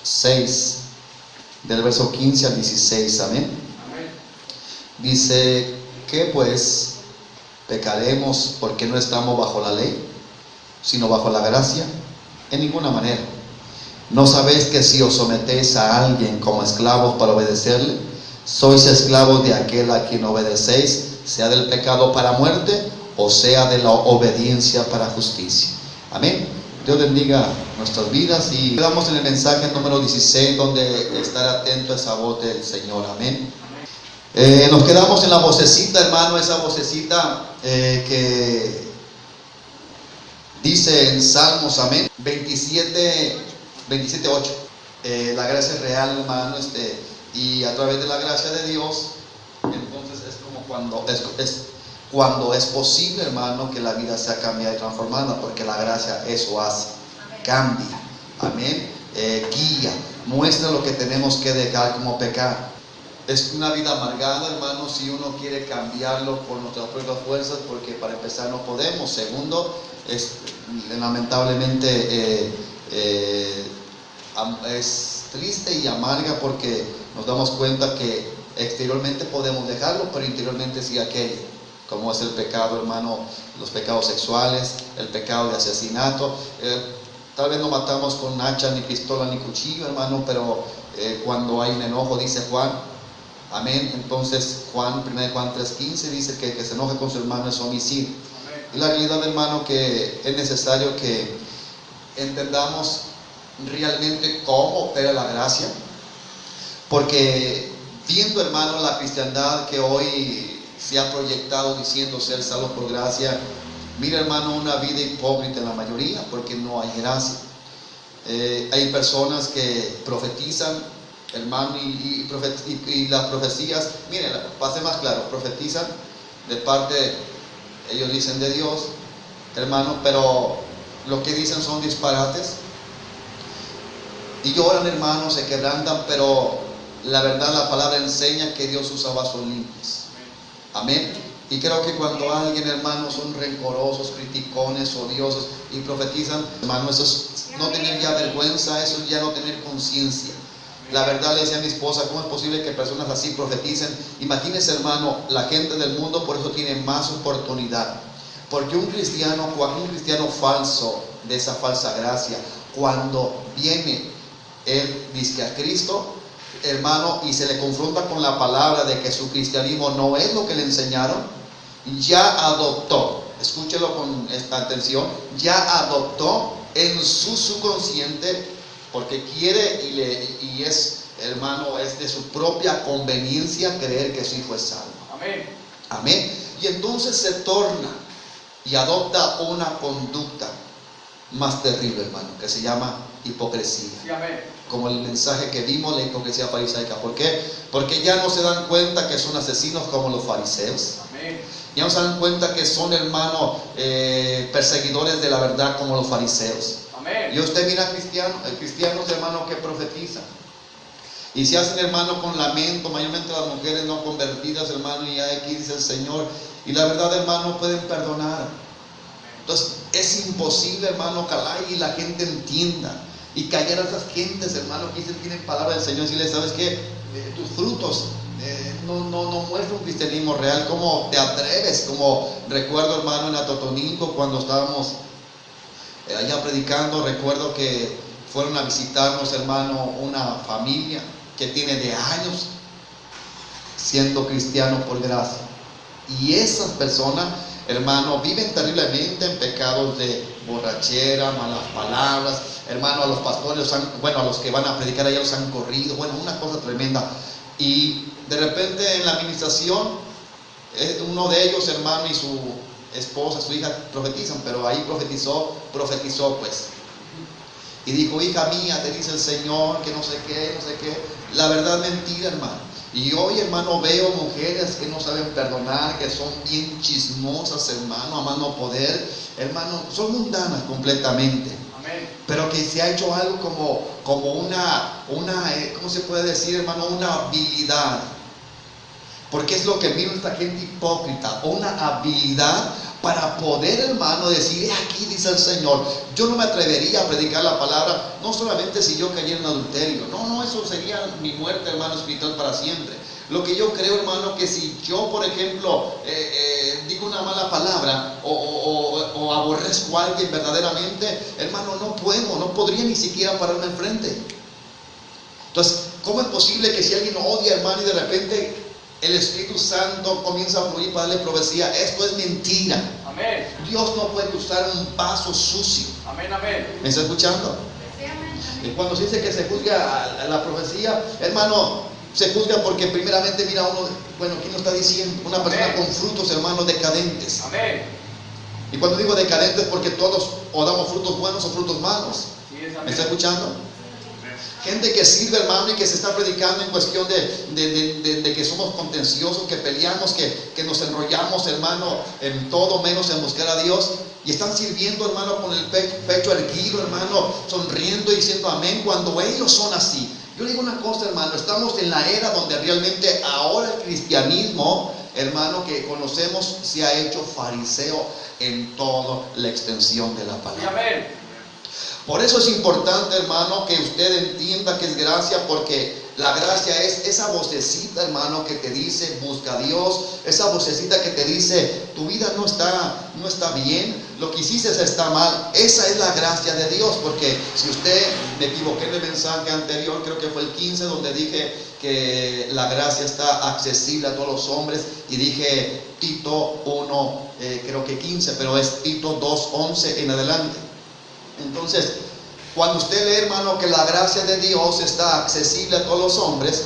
6, del verso 15 al 16, amén. Dice, ¿qué pues? ¿Pecaremos porque no estamos bajo la ley, sino bajo la gracia? En ninguna manera. ¿No sabéis que si os sometéis a alguien como esclavos para obedecerle, sois esclavos de aquel a quien obedecéis, sea del pecado para muerte o sea de la obediencia para justicia? Amén. Dios bendiga nuestras vidas y quedamos en el mensaje número 16, donde estar atento a esa voz del Señor. Amén. Nos quedamos en la vocecita, hermano, esa vocecita que dice en Salmos, amén, 27:8. La gracia es real, hermano, y a través de la gracia de Dios, entonces es como cuando es posible, hermano, que la vida sea cambiada y transformada, porque la gracia eso hace, cambia, amén, guía, muestra lo que tenemos que dejar como pecado. Es una vida amargada, hermano, si uno quiere cambiarlo por nuestras propias fuerzas, porque para empezar no podemos. Segundo, lamentablemente es triste y amarga, porque nos damos cuenta que exteriormente podemos dejarlo, pero interiormente sigue aquello, como es el pecado, hermano, los pecados sexuales, el pecado de asesinato. Tal vez no matamos con hacha, ni pistola, ni cuchillo, hermano, pero cuando hay un enojo, dice Juan, amén, entonces 1 Juan 3:15 dice que el que se enoje con su hermano es homicidio. Y la realidad, hermano, que es necesario que entendamos realmente cómo opera la gracia, porque viendo, hermano, la cristiandad que hoy se ha proyectado diciendo ser salvo por gracia, mira, hermano, una vida hipócrita en la mayoría, porque no hay gracia. Hay personas que profetizan, hermano, y las profecías, miren, para ser más claro, profetizan de parte, ellos dicen de Dios, hermano, pero lo que dicen son disparates, y lloran, hermano, se quebrantan, pero la verdad, la palabra enseña que Dios usa vasos limpios, amén. Y creo que cuando alguien, hermano, son rencorosos, criticones, odiosos y profetizan, hermano, eso es no tener ya vergüenza, eso es ya no tener conciencia. La verdad, le decía a mi esposa, ¿cómo es posible que personas así profeticen? Imagínense, hermano, la gente del mundo por eso tiene más oportunidad, porque un cristiano falso, de esa falsa gracia, cuando viene él dice a Cristo, hermano, y se le confronta con la palabra de que su cristianismo no es lo que le enseñaron, ya adoptó, escúchelo con esta atención, ya adoptó en su subconsciente, porque quiere y es, hermano, es de su propia conveniencia creer que su hijo es salvo. Amén. Amén. Y entonces se torna y adopta una conducta más terrible, hermano, que se llama hipocresía. Sí, amén. Como el mensaje que dimos, la hipocresía farisaica. ¿Por qué? Porque ya no se dan cuenta que son asesinos como los fariseos. Amén. Ya no se dan cuenta que son, hermano, perseguidores de la verdad como los fariseos. Amén. Y usted mira cristianos, hermano, que profetizan y se hacen, hermano, con lamento, mayormente las mujeres no convertidas, hermano, y aquí dice el Señor, y la verdad, hermano, pueden perdonar. Entonces es imposible, hermano, calar y la gente entienda y callar a esas gentes, hermano, que tienen palabra del Señor. Si le sabes que tus frutos no muestran un cristianismo real. ¿Cómo te atreves? Como recuerdo, hermano, en Atotonilco, cuando estábamos allá predicando, recuerdo que fueron a visitarnos, hermano, una familia que tiene de años siendo cristiano por gracia, y esas personas, hermano, viven terriblemente en pecados de borrachera, malas palabras, hermano. A los pastores, a los que van a predicar allá los han corrido, una cosa tremenda. Y de repente en la administración, uno de ellos, hermano, y su esposa, su hija profetizan, pero ahí profetizó pues, y dijo, hija mía, te dice el Señor que no sé qué, la verdad, mentira, hermano. Y hoy, hermano, veo mujeres que no saben perdonar, que son bien chismosas, hermano, a más no poder, hermano, son mundanas completamente. Amén. Pero que se ha hecho algo como una ¿cómo se puede decir, hermano? Una habilidad. Porque es lo que mira esta gente hipócrita, una habilidad para poder, hermano, decir: aquí dice el Señor. Yo no me atrevería a predicar la palabra, no solamente si yo cayera en adulterio. No, eso sería mi muerte, hermano, espiritual para siempre. Lo que yo creo, hermano, que si yo, por ejemplo, digo una mala palabra o aborrezco a alguien verdaderamente, hermano, no podría ni siquiera pararme enfrente. Entonces, ¿cómo es posible que si alguien odia, hermano, y de repente el Espíritu Santo comienza a fluir para darle profecía? Esto es mentira. Amén. Dios no puede usar un vaso sucio. Amén, amén. ¿Me está escuchando? Y cuando se dice que se juzga a la profecía, hermano, se juzga porque primeramente mira uno, bueno, ¿quién lo está diciendo? Una persona Amén. con frutos, hermanos, decadentes. Amén. Y cuando digo decadentes, porque todos o damos frutos buenos o frutos malos. Sí, es amén. ¿Me está escuchando? Gente que sirve, hermano, y que se está predicando en cuestión de que somos contenciosos, que peleamos, que nos enrollamos, hermano, en todo menos en buscar a Dios. Y están sirviendo, hermano, con el pecho erguido, hermano, sonriendo y diciendo amén, cuando ellos son así. Yo le digo una cosa, hermano, estamos en la era donde realmente ahora el cristianismo, hermano, que conocemos, se ha hecho fariseo en toda la extensión de la Sí, palabra. amén. Por eso es importante, hermano, que usted entienda que es gracia, porque la gracia es esa vocecita, hermano, que te dice: busca a Dios. Esa vocecita que te dice: tu vida no está bien, lo que hiciste está mal. Esa es la gracia de Dios. Porque si usted, me equivoqué en el mensaje anterior, creo que fue el 15, donde dije que la gracia está accesible a todos los hombres, y dije Tito 1, creo que 15, pero es Tito 2, 11 en adelante. Entonces, cuando usted lee, hermano, que la gracia de Dios está accesible a todos los hombres,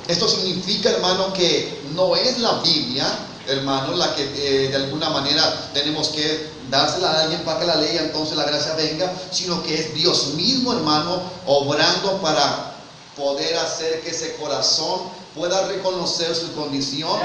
esto significa, hermano, que no es la Biblia, hermano, la que de alguna manera tenemos que dársela a alguien para que la lea, entonces la gracia venga, sino que es Dios mismo, hermano, obrando para poder hacer que ese corazón pueda reconocer su condición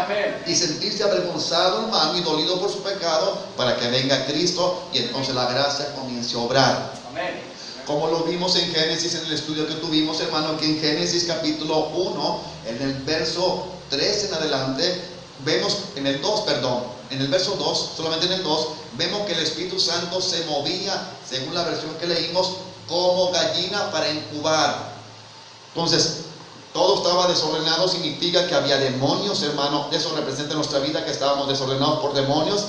y sentirse avergonzado, hermano, y dolido por su pecado, para que venga Cristo y entonces la gracia comience a obrar. Amén. Como lo vimos en Génesis, en el estudio que tuvimos, hermano, que en Génesis capítulo 1, en el verso 3 en adelante, vemos, en el verso 2, solamente en el 2, vemos que el Espíritu Santo se movía, según la versión que leímos, como gallina para incubar. Entonces, todo estaba desordenado, significa que había demonios, hermano. Eso representa nuestra vida, que estábamos desordenados por demonios.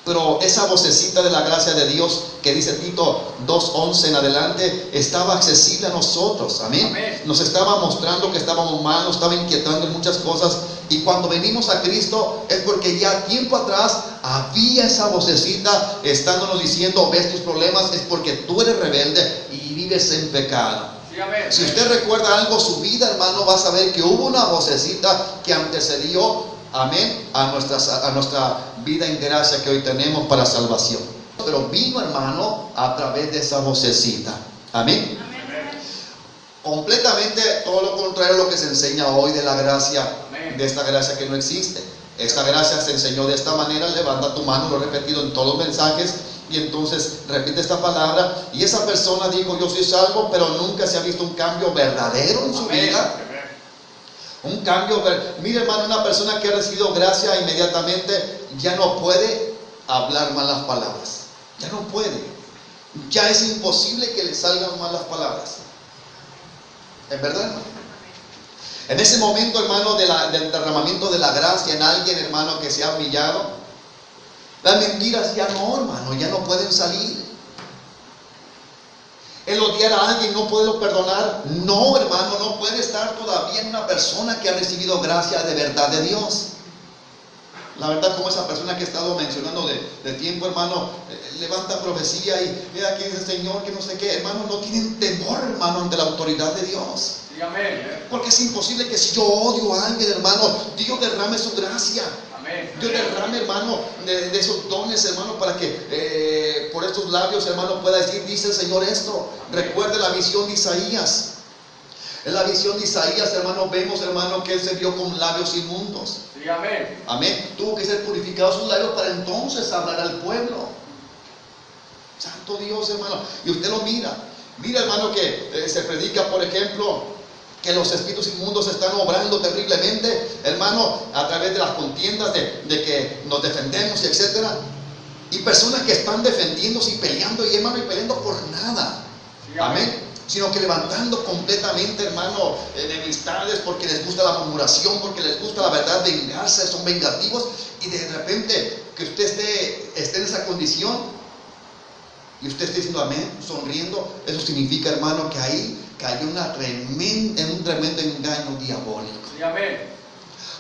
Pero esa vocecita de la gracia de Dios, que dice Tito 2:11 en adelante, estaba accesible a nosotros. Amén. Amén. Nos estaba mostrando que estábamos mal, nos estaba inquietando en muchas cosas. Y cuando venimos a Cristo es porque ya tiempo atrás había esa vocecita estándonos diciendo: ves tus problemas, es porque tú eres rebelde y vives en pecado. Sí, amén. Si usted recuerda algo su vida, hermano, va a saber que hubo una vocecita que antecedió, amén, a nuestra vida en gracia que hoy tenemos para salvación. Pero vino, hermano, a través de esa vocecita. Amén. Amén. Completamente todo lo contrario a lo que se enseña hoy de la gracia, Amén. de esta gracia que no existe. Esta gracia se enseñó de esta manera: levanta tu mano, lo he repetido en todos los mensajes, y entonces repite esta palabra, y esa persona dijo: yo soy salvo, pero nunca se ha visto un cambio verdadero en su Amén. vida. Un cambio, mire, hermano, una persona que ha recibido gracia inmediatamente ya no puede hablar malas palabras. Ya no puede. Ya es imposible que le salgan malas palabras. ¿Es verdad, hermano? En ese momento, hermano, del derramamiento de la gracia en alguien, hermano, que se ha humillado, las mentiras ya no, hermano, ya no pueden salir. El odiar a alguien, no poderlo perdonar, no, hermano, no puede estar todavía en una persona que ha recibido gracia de verdad de Dios. La verdad, como esa persona que he estado mencionando de tiempo, hermano, levanta profecía y mira que dice el Señor, que no sé qué, hermano, no tienen temor, hermano, ante la autoridad de Dios. Sí, amén. Porque es imposible que si yo odio a alguien, hermano, Dios derrame su gracia. Amén. Dios derrame, hermano, de esos dones, hermano, para que por estos labios, hermano, pueda decir: dice el Señor esto. Recuerde la visión de Isaías. En la visión de Isaías, hermano, vemos, hermano, que él se vio con labios inmundos. Sí, amén. Amén. Tuvo que ser purificados sus labios para entonces hablar al pueblo. Santo Dios, hermano. Y usted lo mira. Mira, hermano, que se predica, por ejemplo, que los espíritus inmundos están obrando terriblemente, hermano, a través de las contiendas de que nos defendemos, y etcétera. Y personas que están defendiéndose y peleando, y hermano, y peleando por nada. Amén. Sino que levantando completamente, hermano, enemistades porque les gusta la murmuración, porque les gusta la verdad, vengarse, son vengativos. Y de repente que usted esté en esa condición y usted esté diciendo amén, sonriendo, eso significa, hermano, que ahí cayó en un tremendo engaño diabólico. Sí, amén.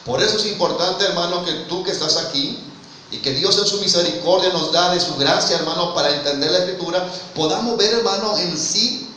Por eso es importante, hermano, que tú que estás aquí y que Dios en su misericordia nos da de su gracia, hermano, para entender la Escritura, podamos ver, hermano, en sí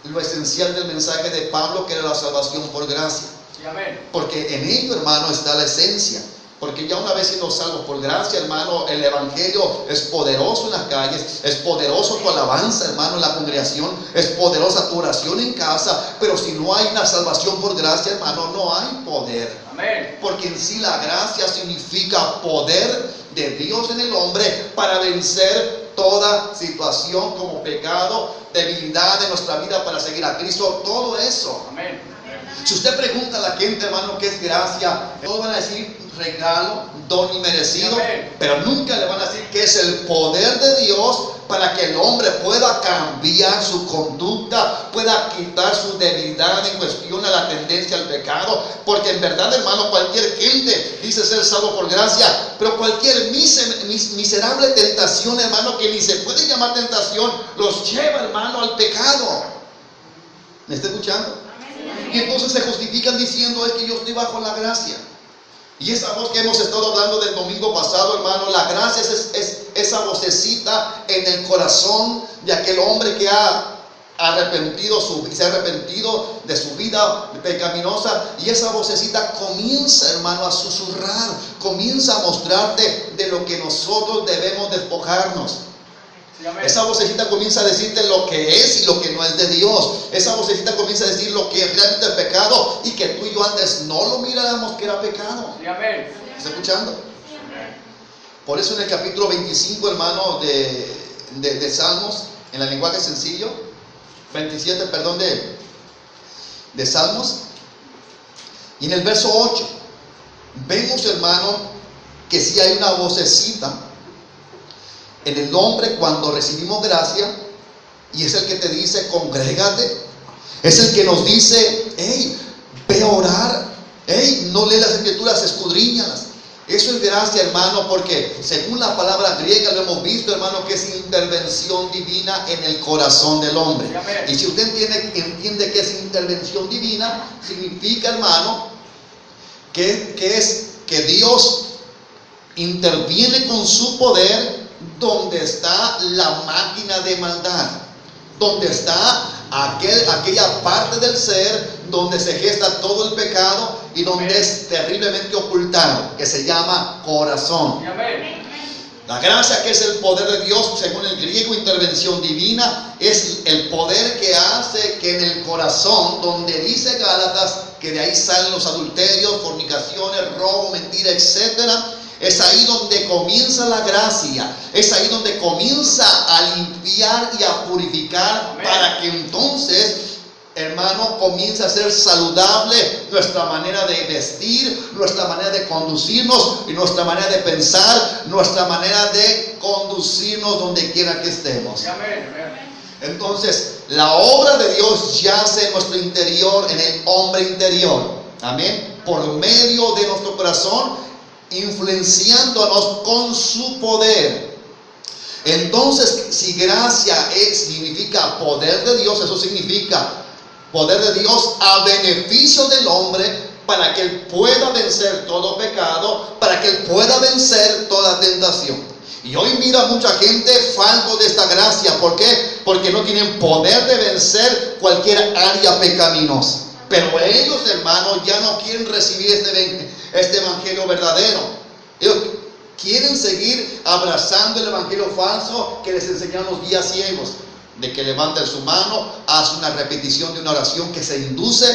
lo esencial del mensaje de Pablo, que era la salvación por gracia. Sí, amén. Porque en ello, hermano, está la esencia. Porque ya una vez siendo salvos por gracia, hermano, el evangelio es poderoso en las calles, es poderoso tu alabanza, hermano, en la congregación, es poderosa tu oración en casa, pero si no hay una salvación por gracia, hermano, no hay poder. Amén. Porque en sí la gracia significa poder de Dios en el hombre para vencer toda situación como pecado, debilidad de nuestra vida para seguir a Cristo, todo eso. Amén. Si usted pregunta a la gente, hermano, ¿qué es gracia? Todos van a decir regalo, don inmerecido, Amén. pero nunca le van a decir que es el poder de Dios para que el hombre pueda cambiar su conducta, pueda quitar su debilidad en cuestión a la tendencia al pecado. Porque en verdad, hermano, cualquier gente dice ser salvo por gracia, pero cualquier miserable tentación, hermano, que ni se puede llamar tentación, los lleva, hermano, al pecado. ¿Me está escuchando? Y entonces se justifican diciendo es que yo estoy bajo la gracia. Y esa voz que hemos estado hablando del domingo pasado, hermano, la gracia es esa vocecita en el corazón de aquel hombre que se ha arrepentido de su vida pecaminosa. Y esa vocecita comienza, hermano, a susurrar, comienza a mostrarte de lo que nosotros debemos despojarnos. Sí, amén. Esa vocecita comienza a decirte lo que es y lo que no es de Dios. Esa vocecita comienza a decir lo que es realmente pecado y que tú y yo antes no lo miráramos que era pecado. Sí, amén. ¿Está escuchando? Por eso en el capítulo 25, hermano, de Salmos, en el lenguaje sencillo, 27, perdón, de Salmos, y en el verso 8, vemos, hermano, que si hay una vocecita en el hombre cuando recibimos gracia, y es el que te dice congrégate, es el que nos dice hey, ve a orar, hey, no lee las escrituras, escudriñalas. Eso es gracia, hermano, porque según la palabra griega lo hemos visto, hermano, que es intervención divina en el corazón del hombre. Y si usted entiende que es intervención divina, significa, hermano, que Dios interviene con su poder donde está la máquina de maldad, donde está aquella parte del ser donde se gesta todo el pecado y donde es terriblemente ocultado, que se llama corazón. La gracia, que es el poder de Dios, según el griego, intervención divina, es el poder que hace que en el corazón, donde dice Gálatas que de ahí salen los adulterios, fornicaciones, robo, mentira, etcétera. Es ahí donde comienza la gracia, es ahí donde comienza a limpiar y a purificar. Amén. Para que entonces, hermano, comience a ser saludable nuestra manera de vestir, nuestra manera de conducirnos y nuestra manera de pensar, nuestra manera de conducirnos donde quiera que estemos. Amén. Entonces, la obra de Dios yace en nuestro interior, en el hombre interior. Amén. Por medio de nuestro corazón, influenciándonos con su poder. Entonces, si gracia significa poder de Dios, eso significa poder de Dios a beneficio del hombre, para que él pueda vencer todo pecado, para que él pueda vencer toda tentación. Y hoy mira mucha gente falto de esta gracia. ¿Por qué? Porque no tienen poder de vencer cualquier área pecaminosa. Pero ellos, hermanos, ya no quieren recibir este evangelio verdadero. Ellos quieren seguir abrazando el evangelio falso que les enseñaron los guías ciegos, de que levanten su mano, hace una repetición de una oración que se induce,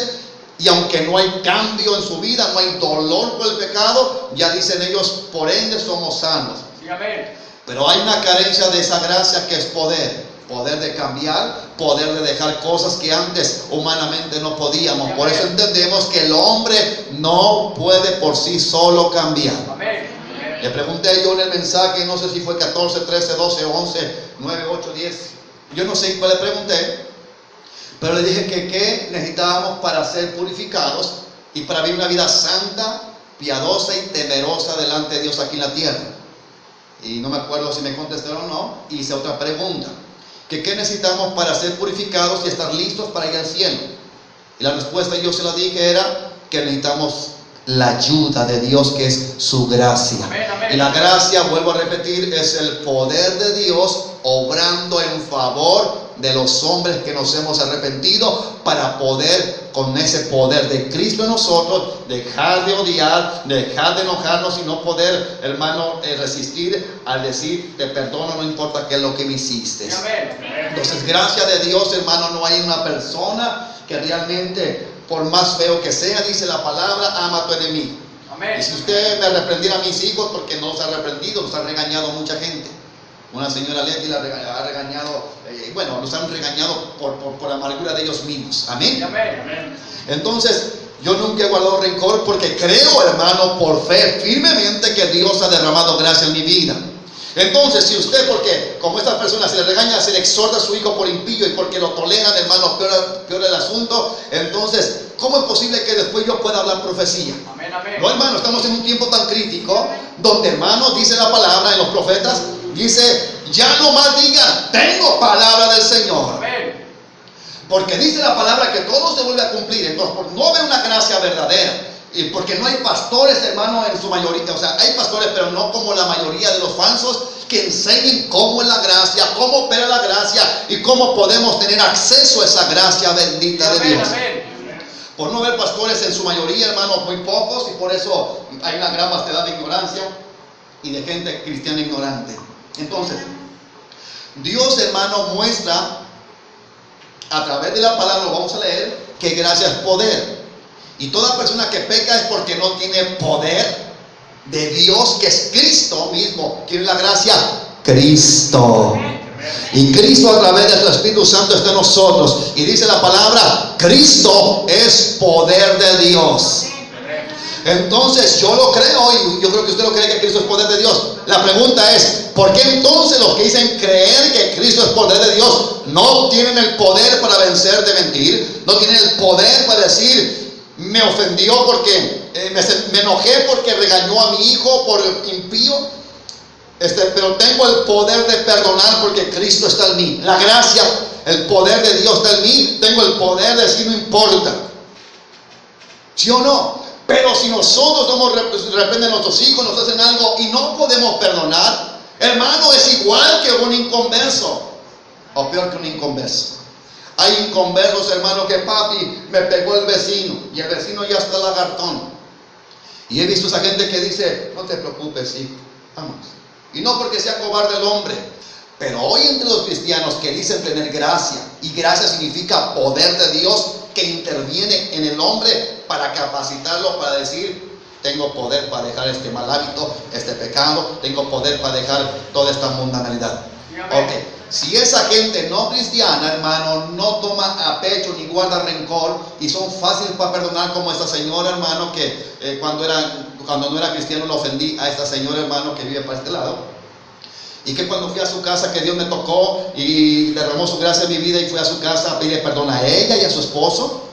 y aunque no hay cambio en su vida, no hay dolor por el pecado, ya dicen ellos, por ende somos sanos. Sí, amén. Pero hay una carencia de esa gracia, que es poder de cambiar, poder de dejar cosas que antes humanamente no podíamos. Por eso entendemos que el hombre no puede por sí solo cambiar. Amén. Le pregunté yo en el mensaje, no sé si fue 14, 13, 12, 11, 9, 8, 10. Yo no sé cuál le pregunté, pero le dije que qué necesitábamos para ser purificados y para vivir una vida santa, piadosa y temerosa delante de Dios aquí en la tierra. Y no me acuerdo si me contestaron o no. Hice otra pregunta, que qué necesitamos para ser purificados y estar listos para ir al cielo. Y la respuesta yo se la dije era que necesitamos la ayuda de Dios, que es su gracia. Amén, amén. Y la gracia, vuelvo a repetir, es el poder de Dios obrando en favor de los hombres que nos hemos arrepentido, para poder, con ese poder de Cristo en nosotros, dejar de odiar, dejar de enojarnos y no poder, hermano, resistir al decir te perdono, no importa qué es lo que me hiciste. Entonces, gracias de Dios, hermano, no hay una persona que realmente, por más feo que sea, dice la palabra, ama a tu enemigo. Amén. Y si usted me reprendiera a mis hijos, porque no los ha reprendido, los ha regañado mucha gente. Una señora Leti la ha regañado, bueno, los han regañado por amargura de ellos mismos. Amén. Amén. Entonces, yo nunca he guardado rencor, porque creo, hermano, por fe firmemente que Dios ha derramado gracia en mi vida. Entonces, si usted, porque como esta persona se le regaña, se le exhorta a su hijo por impío y porque lo toleran, hermano, peor el asunto, entonces, ¿cómo es posible que después yo pueda hablar profecía? Amén, amén. No, hermano, estamos en un tiempo tan crítico donde, hermano, dice la palabra en los profetas, dice, ya no más digan, tengo palabra del Señor. Amén. Porque dice la palabra que todo se vuelve a cumplir. Entonces, por no haber una gracia verdadera, y porque no hay pastores, hermano, en su mayoría, o sea, hay pastores, pero no como la mayoría de los falsos, que enseñen cómo es la gracia, cómo opera la gracia y cómo podemos tener acceso a esa gracia bendita de Dios. Amén. Por no haber pastores en su mayoría, hermanos, muy pocos, y por eso hay una gran vastedad de ignorancia y de gente cristiana ignorante. Entonces, Dios, hermano, muestra a través de la palabra, lo vamos a leer, que gracia es poder. Y toda persona que peca es porque no tiene poder de Dios, que es Cristo mismo. ¿Quién es la gracia? Cristo. Y Cristo, a través de su Espíritu Santo, está en nosotros. Y dice la palabra, Cristo es poder de Dios. Entonces, yo lo creo, y yo creo que usted lo cree, que Cristo es poder de Dios. La pregunta es, ¿por qué entonces los que dicen creer que Cristo es poder de Dios no tienen el poder para vencer de mentir? No tienen el poder para decir, me ofendió porque me enojé porque regañó a mi hijo por impío, pero tengo el poder de perdonar porque Cristo está en mí? La gracia, el poder de Dios está en mí. Tengo el poder de decir no importa. ¿Sí o no? Pero si nosotros de repente nuestros hijos nos hacen algo y no podemos perdonar, hermano, es igual que un inconverso, o peor que un inconverso. Hay inconversos, hermano, que papi, me pegó el vecino y el vecino ya está lagartón. Y he visto a esa gente que dice, no te preocupes, hijo, vamos. Y no porque sea cobarde el hombre, pero hoy entre los cristianos que dicen tener gracia, y gracia significa poder de Dios que interviene en el hombre para capacitarlo, para decir, tengo poder para dejar este mal hábito, este pecado, tengo poder para dejar toda esta mundanalidad. Ok, si esa gente no cristiana, hermano, no toma a pecho ni guarda rencor y son fáciles para perdonar, como esta señora, hermano, que cuando no era cristiano lo ofendí a esta señora, hermano, que vive para este lado, y que cuando fui a su casa, que Dios me tocó y derramó su gracia en mi vida, y fui a su casa a pedirle perdón a ella y a su esposo,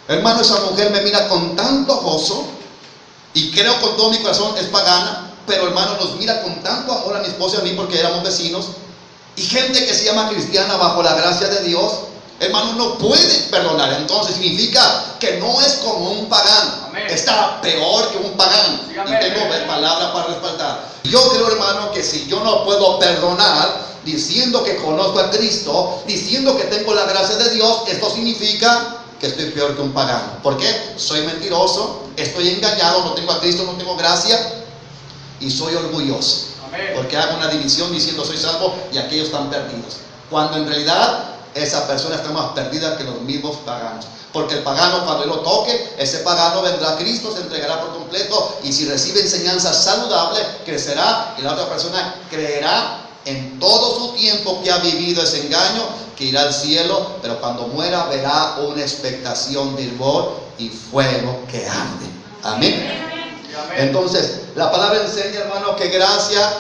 hermano, esa mujer me mira con tanto gozo, y creo con todo mi corazón es pagana, pero hermano, nos mira con tanto amor a mi esposo y a mí porque éramos vecinos. Y gente que se llama cristiana bajo la gracia de Dios, hermano, no puede perdonar. Entonces significa que no es como un pagano. Amén. Está peor que un pagano. Sí, y amén. tengo palabra para respaldar. Yo creo, hermano, que si yo no puedo perdonar diciendo que conozco a Cristo, diciendo que tengo la gracia de Dios, esto significa que estoy peor que un pagano. ¿Por qué? Soy mentiroso, estoy engañado, no tengo a Cristo, no tengo gracia y soy orgulloso. Porque hago una división diciendo soy salvo y aquellos están perdidos, cuando en realidad esa persona está más perdida que los mismos paganos. Porque el pagano, cuando él lo toque, ese pagano vendrá a Cristo, se entregará por completo, y si recibe enseñanza saludable, crecerá, y la otra persona creerá en todo su tiempo que ha vivido ese engaño, que irá al cielo, pero cuando muera verá una expectación de hervor y fuego que arde. Amén. Entonces, la palabra enseña, hermano, que gracia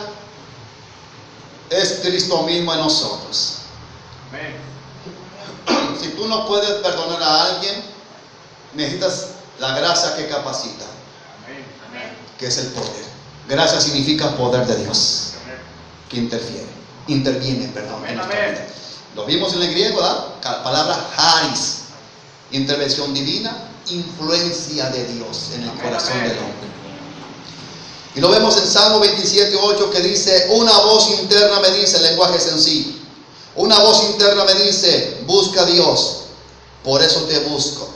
es Cristo mismo en nosotros. Si tú no puedes perdonar a alguien, necesitas la gracia que capacita, que es el poder. Gracia significa poder de Dios, que interviene, perdón, en nuestra vida. Lo vimos en el griego, ¿verdad? La palabra charis, intervención divina, influencia de Dios en el corazón del hombre. Y lo vemos en Salmo 27:8 que dice: una voz interna me dice, lenguaje sencillo, una voz interna me dice, busca a Dios, por eso te busco,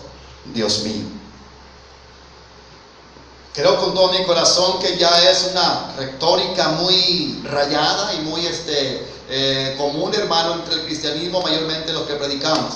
Dios mío. Creo con todo mi corazón que ya es una retórica muy rayada y muy común, hermano, entre el cristianismo, mayormente los que predicamos.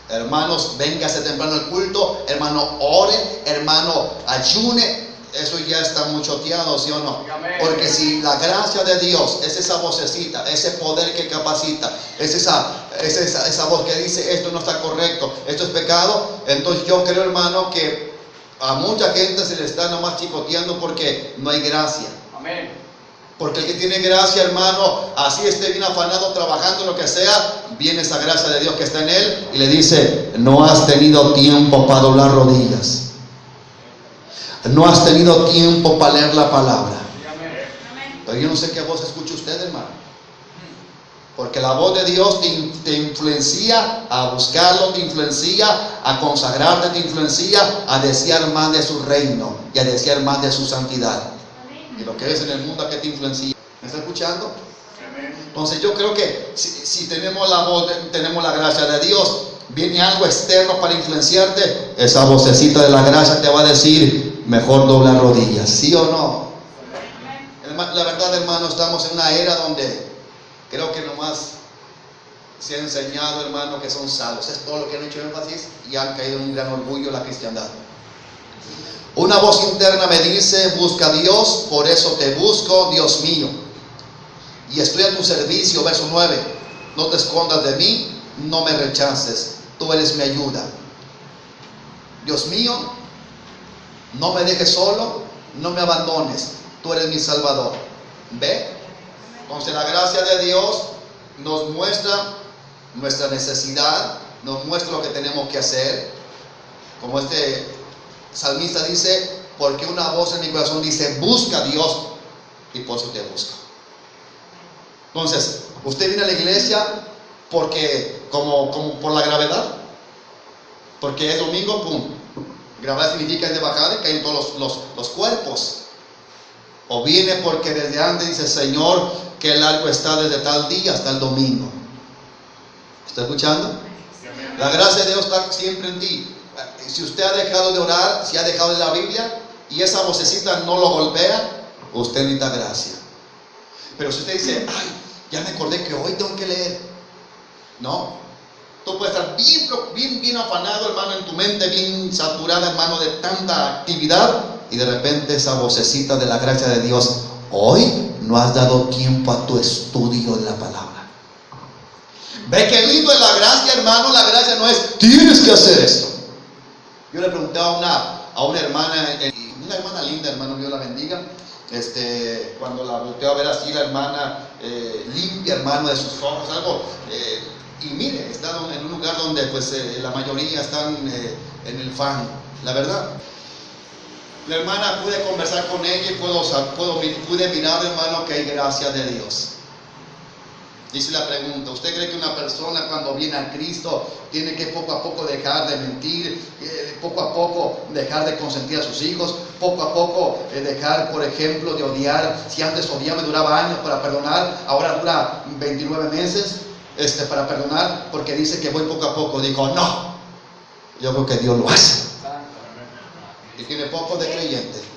Hermanos, véngase temprano al culto, hermano, ore, hermano, ayune. Eso ya está muy choteado, ¿sí o no? Porque si la gracia de Dios es esa vocecita, ese poder que capacita, es esa voz que dice esto no está correcto, esto es pecado, entonces yo creo, hermano, que a mucha gente se le está nomás chicoteando porque no hay gracia. Amén. Porque el que tiene gracia, hermano, así esté bien afanado, trabajando, lo que sea, viene esa gracia de Dios que está en él y le dice: no has tenido tiempo para doblar rodillas. No has tenido tiempo para leer la palabra. Pero yo no sé qué voz escucha usted, hermano. Porque la voz de Dios te influencia a buscarlo, te influencia a consagrarte, te influencia a desear más de su reino y a desear más de su santidad. Y lo que es en el mundo, ¿a qué te influencia? ¿Me está escuchando? Entonces yo creo que si tenemos la voz, tenemos la gracia de Dios, viene algo externo para influenciarte, esa vocecita de la gracia te va a decir: mejor doblar rodillas, ¿sí o no? La verdad, hermano, estamos en una era donde creo que nomás se ha enseñado, hermano, que son salvos. Es todo lo que han hecho énfasis y han caído en un gran orgullo la cristiandad. Una voz interna me dice: busca a Dios, por eso te busco, Dios mío. Y estoy a tu servicio, verso 9. No te escondas de mí, no me rechaces, tú eres mi ayuda. Dios mío, no me dejes solo, no me abandones, tú eres mi Salvador. ¿Ve? Entonces la gracia de Dios nos muestra nuestra necesidad, nos muestra lo que tenemos que hacer. Como este salmista dice: porque una voz en mi corazón dice, busca a Dios, y por eso te busco. Entonces, usted viene a la iglesia porque como por la gravedad, porque es domingo, pum. Gravedad significa es de bajada y caen todos los cuerpos. O viene porque desde antes dice: Señor, que largo está desde tal día hasta el domingo. ¿Está escuchando? La gracia de Dios está siempre en ti. Si usted ha dejado de orar, si ha dejado de la Biblia y esa vocecita no lo golpea, usted necesita gracia. Pero si usted dice: ay, ya me acordé que hoy tengo que leer. No. Tú puedes estar bien afanado, hermano, en tu mente, bien saturada, hermano, de tanta actividad, y de repente esa vocecita de la gracia de Dios: hoy no has dado tiempo a tu estudio de la palabra. ¿Ve qué lindo es la gracia, hermano? La gracia no es tienes que hacer esto. Yo le pregunté a una hermana, una hermana linda, hermano, Dios la bendiga. Cuando la volteó a ver así, la hermana limpia, hermano, de sus ojos, algo. Y mire, está en un lugar donde pues la mayoría están en el fan, la verdad. La hermana, pude conversar con ella y pude mirar, hermano, que hay gracia de Dios. Dice la pregunta: ¿usted cree que una persona cuando viene a Cristo tiene que poco a poco dejar de mentir, poco a poco dejar de consentir a sus hijos, poco a poco dejar, por ejemplo, de odiar? Si antes odiaba, me duraba años para perdonar, ahora dura 29 meses para perdonar, porque dice que voy poco a poco. Digo, no, yo creo que Dios lo hace. Y tiene poco de creyente.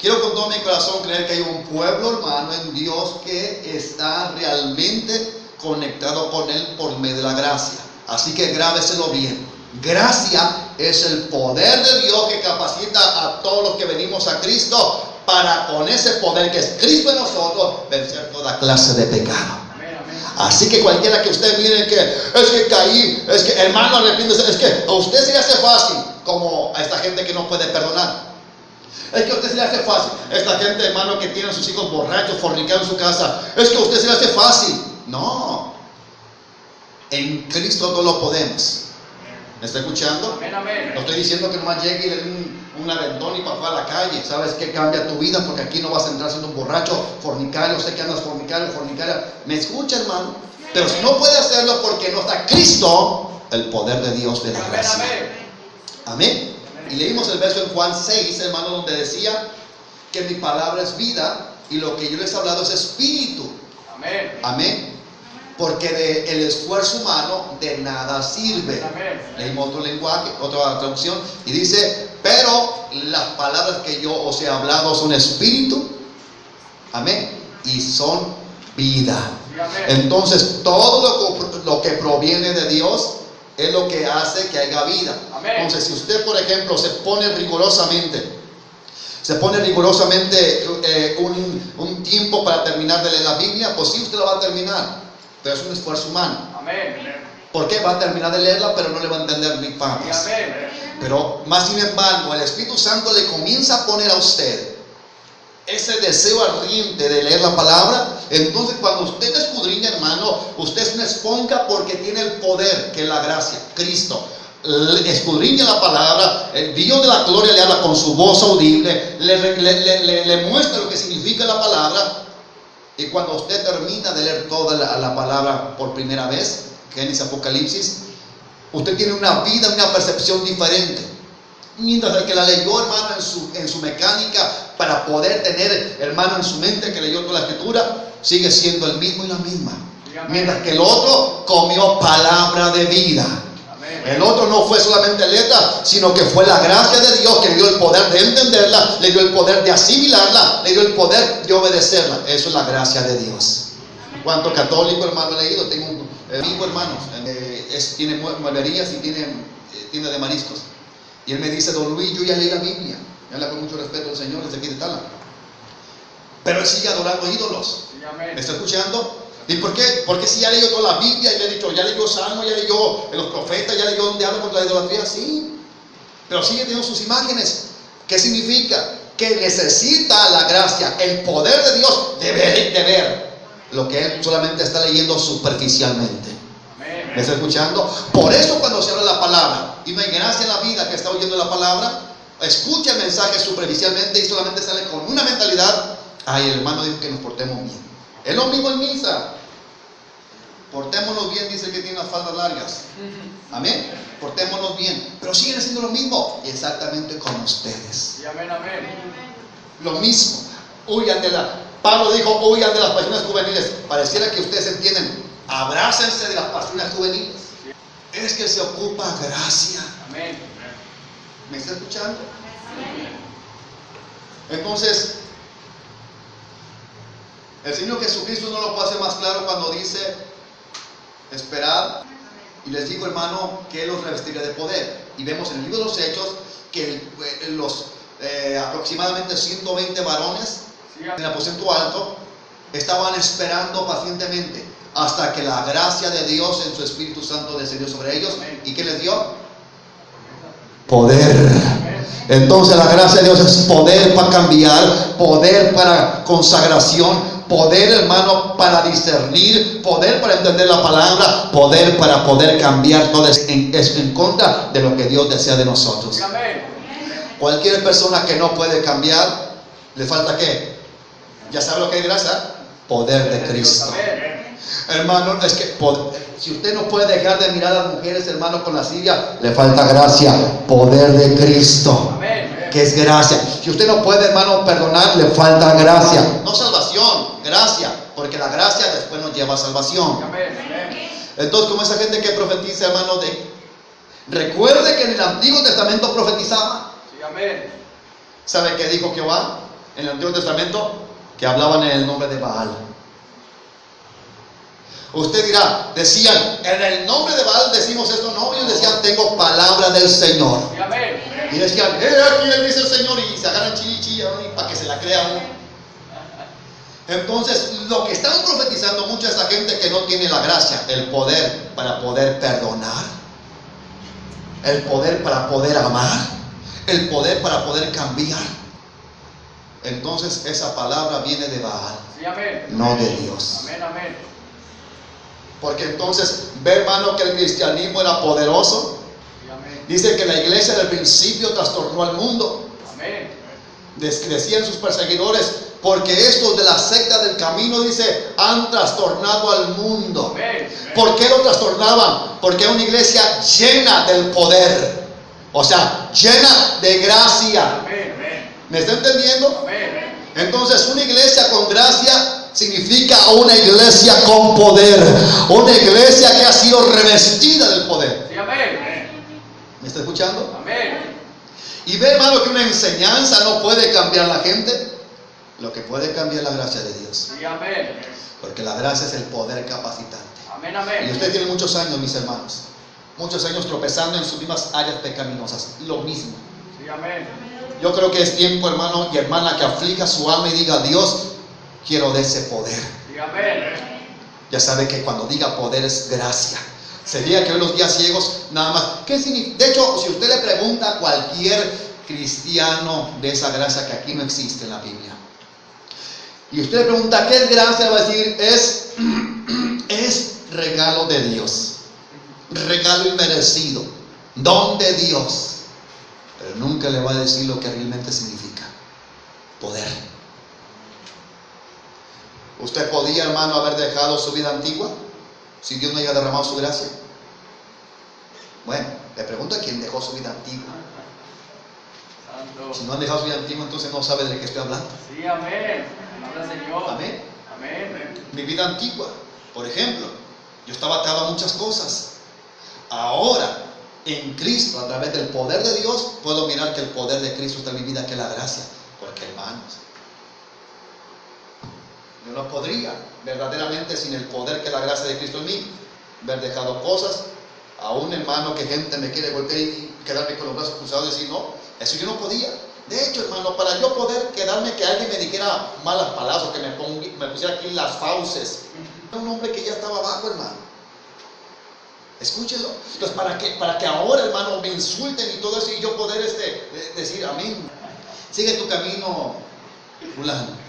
Quiero con todo mi corazón creer que hay un pueblo, hermano, en Dios que está realmente conectado con Él por medio de la gracia. Así que grábeselo bien. Gracia es el poder de Dios que capacita a todos los que venimos a Cristo para, con ese poder que es Cristo en nosotros, vencer toda clase de pecado. Así que cualquiera que usted mire que es que caí, es que hermano arrepiéntese, es que a usted se le hace fácil, como a esta gente que no puede perdonar. Es que a usted se le hace fácil. Esta gente, hermano, que tiene a sus hijos borrachos, fornicando en su casa, es que a usted se le hace fácil. No. En Cristo no lo podemos. ¿Me está escuchando? Amén, amén. No estoy diciendo que nomás llegue y le dé un aventón y para afuera a la calle. ¿Sabes qué? Cambia tu vida, porque aquí no vas a entrar siendo un borracho, fornicario. Sé que andas fornicaria. ¿Me escucha, hermano? Pero si no puede hacerlo porque no está Cristo, el poder de Dios de la gracia. Amén. Y leímos el verso en Juan 6, hermano, donde decía que mi palabra es vida y lo que yo les he hablado es espíritu. Amén. Amén. Porque el esfuerzo humano de nada sirve. Amén. Leímos otro lenguaje, otra traducción, y dice: pero las palabras que yo os he hablado son espíritu, amén, y son vida. Amén. Entonces todo lo que proviene de Dios es lo que hace que haya vida. Amén. Entonces, si usted, por ejemplo, se pone rigurosamente un tiempo para terminar de leer la Biblia, pues sí, usted la va a terminar, pero es un esfuerzo humano. Amén. ¿Por qué? Va a terminar de leerla, pero no le va a entender ni papas. Pero más sin embargo, el Espíritu Santo le comienza a poner a usted ese deseo ardiente de leer la palabra. Entonces, cuando usted escudriña, hermano, usted es una esponja, porque tiene el poder, que es la gracia, Cristo. Escudriña la palabra, el Dios de la gloria le habla con su voz audible, le muestra lo que significa la palabra. Y cuando usted termina de leer toda la palabra por primera vez, Génesis, Apocalipsis, usted tiene una vida, una percepción diferente. Mientras el que la leyó, hermano, en su mecánica, para poder tener, hermano, en su mente, que leyó toda la escritura, sigue siendo el mismo y la misma. Mientras que el otro comió palabra de vida. El otro no fue solamente letra, sino que fue la gracia de Dios que le dio el poder de entenderla, le dio el poder de asimilarla, le dio el poder de obedecerla. Eso es la gracia de Dios. ¿Cuánto católico, hermano, he leído? Tengo un amigo, hermano, tiene mueblerías y tiene tienda de mariscos. Y él me dice: don Luis, yo ya leí la Biblia. Me habla con mucho respeto el Señor desde aquí de Tala. Pero él sigue adorando ídolos. ¿Me está escuchando? ¿Y por qué? Porque si ya leyó toda la Biblia, y le he dicho, ya leyó Salmo, ya leyó los profetas, ya leyó donde habla contra la idolatría, sí. Pero sigue teniendo sus imágenes. ¿Qué significa? Que necesita la gracia, el poder de Dios de ver lo que él solamente está leyendo superficialmente. ¿Me está escuchando? Por eso cuando se habla la palabra y no hay gracia en la vida que está oyendo la palabra, escucha el mensaje superficialmente y solamente sale con una mentalidad: ay, el hermano dijo que nos portemos bien. Es lo mismo en misa. Portémonos bien, dice el que tiene las faldas largas. Amén. Portémonos bien. Pero siguen haciendo lo mismo. Exactamente con ustedes. Amén, amén. Lo mismo. Pablo dijo: huyan de las pasiones juveniles. Pareciera que ustedes entienden. Abrácense de las pasiones juveniles. Es que se ocupa gracia. Amén. ¿Me está escuchando? Entonces, el Señor Jesucristo no lo puede hacer más claro cuando dice: esperad, y les digo, hermano, que Él los revestirá de poder. Y vemos en el libro de los Hechos que los aproximadamente 120 varones en el aposento alto estaban esperando pacientemente hasta que la gracia de Dios en su Espíritu Santo descendió sobre ellos. ¿Y qué les dio? Poder. Entonces la gracia de Dios es poder para cambiar, poder para consagración, poder, hermano, para discernir, poder para entender la palabra, poder para poder cambiar. Todo es en contra de lo que Dios desea de nosotros. Cualquier persona que no puede cambiar, ¿le falta qué? ¿Ya sabe lo que es gracia? Poder de Cristo. Hermano, es que si usted no puede dejar de mirar a las mujeres, hermano, con lascivia, le falta gracia, poder de Cristo, que es gracia. Si usted no puede, hermano, perdonar, le falta gracia, no salvación, gracia, porque la gracia después nos lleva a salvación. Entonces, como esa gente que profetiza, hermano, recuerde que en el Antiguo Testamento profetizaba. ¿Sabe qué dijo Jehová en el Antiguo Testamento? Que hablaban en el nombre de Baal. Usted dirá, decían, en el nombre de Baal decimos esto. No, ellos decían, tengo palabra del Señor. Y decían, aquí le dice el Señor, y se agarran chilla para que se la crea uno. Entonces, lo que están profetizando mucha esta gente que no tiene la gracia, el poder para poder perdonar, el poder para poder amar, el poder para poder cambiar. entonces esa palabra viene de Baal, Sí, amén. no de Dios. Amén, amén. Porque entonces ve, hermano, que el cristianismo era poderoso. Sí, amén. Dice que la iglesia del principio trastornó al mundo. Amén. Decían sus perseguidores, porque estos de la secta del camino, dice, han trastornado al mundo. Amén. ¿Por qué lo trastornaban? Porque es una iglesia llena del poder, o sea, llena de gracia. Amén. Amén. ¿Me está entendiendo? Amén. Entonces, una iglesia con gracia significa una iglesia con poder, una iglesia que ha sido revestida del poder. Sí, amén. ¿Me está escuchando? Amén. Y ve, hermano, que una enseñanza no puede cambiar la gente. Lo que puede cambiar es la gracia de Dios, Sí, amén. porque la gracia es el poder capacitante. Amén, Y amén. usted tiene muchos años, mis hermanos, muchos años tropezando en sus mismas áreas pecaminosas, lo mismo. Sí, amén. Yo creo que es tiempo, hermano y hermana, que aflija su alma y diga: Dios, quiero de ese poder. Sí, amén. Ya sabe que cuando diga poder es gracia. Sería que hoy los días ciegos nada más. ¿Qué significa? De hecho, si usted le pregunta a cualquier cristiano de esa gracia que aquí no existe en la Biblia, y usted le pregunta ¿qué es gracia?, va a decir es regalo de Dios, regalo inmerecido, don de Dios. Pero nunca le va a decir lo que realmente significa poder. ¿Usted podía, hermano, haber dejado su vida antigua si Dios no haya derramado su gracia? Bueno, le pregunto a quién dejó su vida antigua. Santo. Si no han dejado su vida antigua, entonces no sabe de qué estoy hablando. Sí, amén. Habla, Señor. Amén. Amén. Mi vida antigua, por ejemplo, yo estaba atado a muchas cosas. Ahora, en Cristo, a través del poder de Dios, puedo mirar que el poder de Cristo está en mi vida, que es la gracia. Porque, hermanos, yo no podría verdaderamente, sin el poder que es la gracia de Cristo en mí, haber dejado cosas. A un hermano, que gente me quiere golpear y quedarme con los brazos cruzados y decir: no, eso yo no podía. De hecho, hermano, para yo poder quedarme, que alguien me dijera malas palabras, o que me pusiera aquí las fauces, era un hombre que ya estaba abajo, hermano. Escúchelo. Entonces, para que ahora, hermano, me insulten y todo eso, y yo poder decir amén. Sigue tu camino, fulano.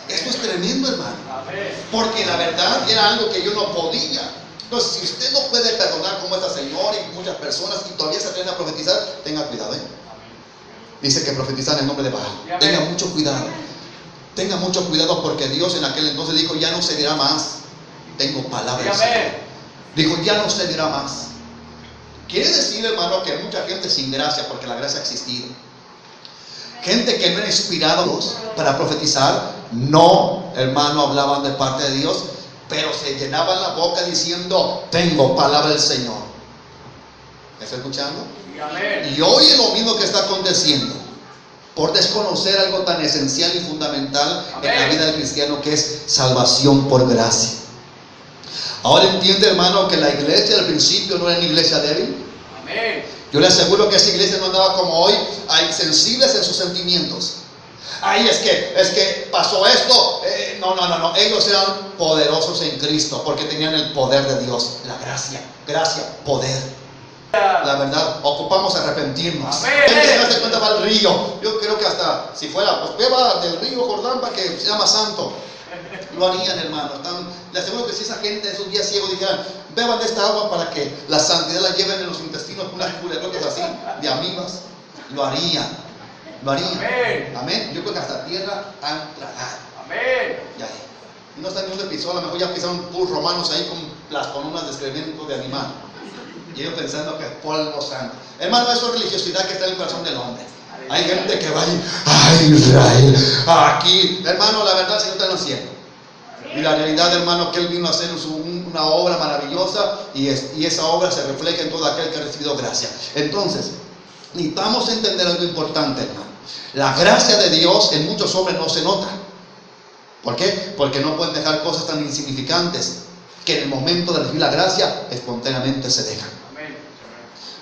Esto es tremendo, hermano. Amén. Porque la verdad era algo que yo no podía. Entonces, si usted no puede perdonar como esta señora y muchas personas, y todavía se atreven a profetizar, tenga cuidado, Dice que profetizar en el nombre de Baal. Tenga mucho cuidado. Tenga mucho cuidado, porque Dios en aquel entonces dijo: ya no se dirá más. Tengo palabras. Dijo: ya no se dirá más. Quiere decir, hermano, que hay mucha gente sin gracia, porque la gracia ha existido. Gente que no era inspirada para profetizar, no, hermano, hablaban de parte de Dios, pero se llenaban la boca diciendo: tengo palabra del Señor. ¿Me está escuchando? Amén. Y hoy es lo mismo que está aconteciendo, por desconocer algo tan esencial y fundamental en la vida del cristiano, que es salvación por gracia. Ahora entiende, hermano, que la iglesia del principio no era una iglesia débil. Amén. Yo le aseguro que esa iglesia no andaba como hoy, insensibles en sus sentimientos. Ay, es que pasó esto. No. Ellos eran poderosos en Cristo, porque tenían el poder de Dios, la gracia, poder. La verdad, ocupamos arrepentirnos. Amén. El que se hace cuenta va al río. Yo creo que hasta si fuera, pues beba del río Jordán, para que se llama santo. Lo harían, hermano. Le aseguro que si esa gente, esos días ciegos, dijeran: beban de esta agua para que la santidad la lleven en los intestinos, unas culebrotas así, de amibas, lo harían. Amén. Amén. Yo creo que hasta tierra han tragado. Amén. Y ahí. Y no están ni un episodio, a lo mejor ya pisaron puros romanos ahí con unas de excremento de animal. Y ellos pensando que es polvo santo. Hermano, eso es religiosidad que está en el corazón del hombre. Hay gente que va y: ay, Israel, aquí. Hermano, la verdad, si no está en el cielo. Y la realidad, hermano, que Él vino a hacer una obra maravillosa, y esa obra se refleja en todo aquel que ha recibido gracia. Entonces, necesitamos entender algo importante, hermano. La gracia de Dios en muchos hombres no se nota. ¿Por qué? Porque no pueden dejar cosas tan insignificantes que en el momento de recibir la gracia espontáneamente se dejan.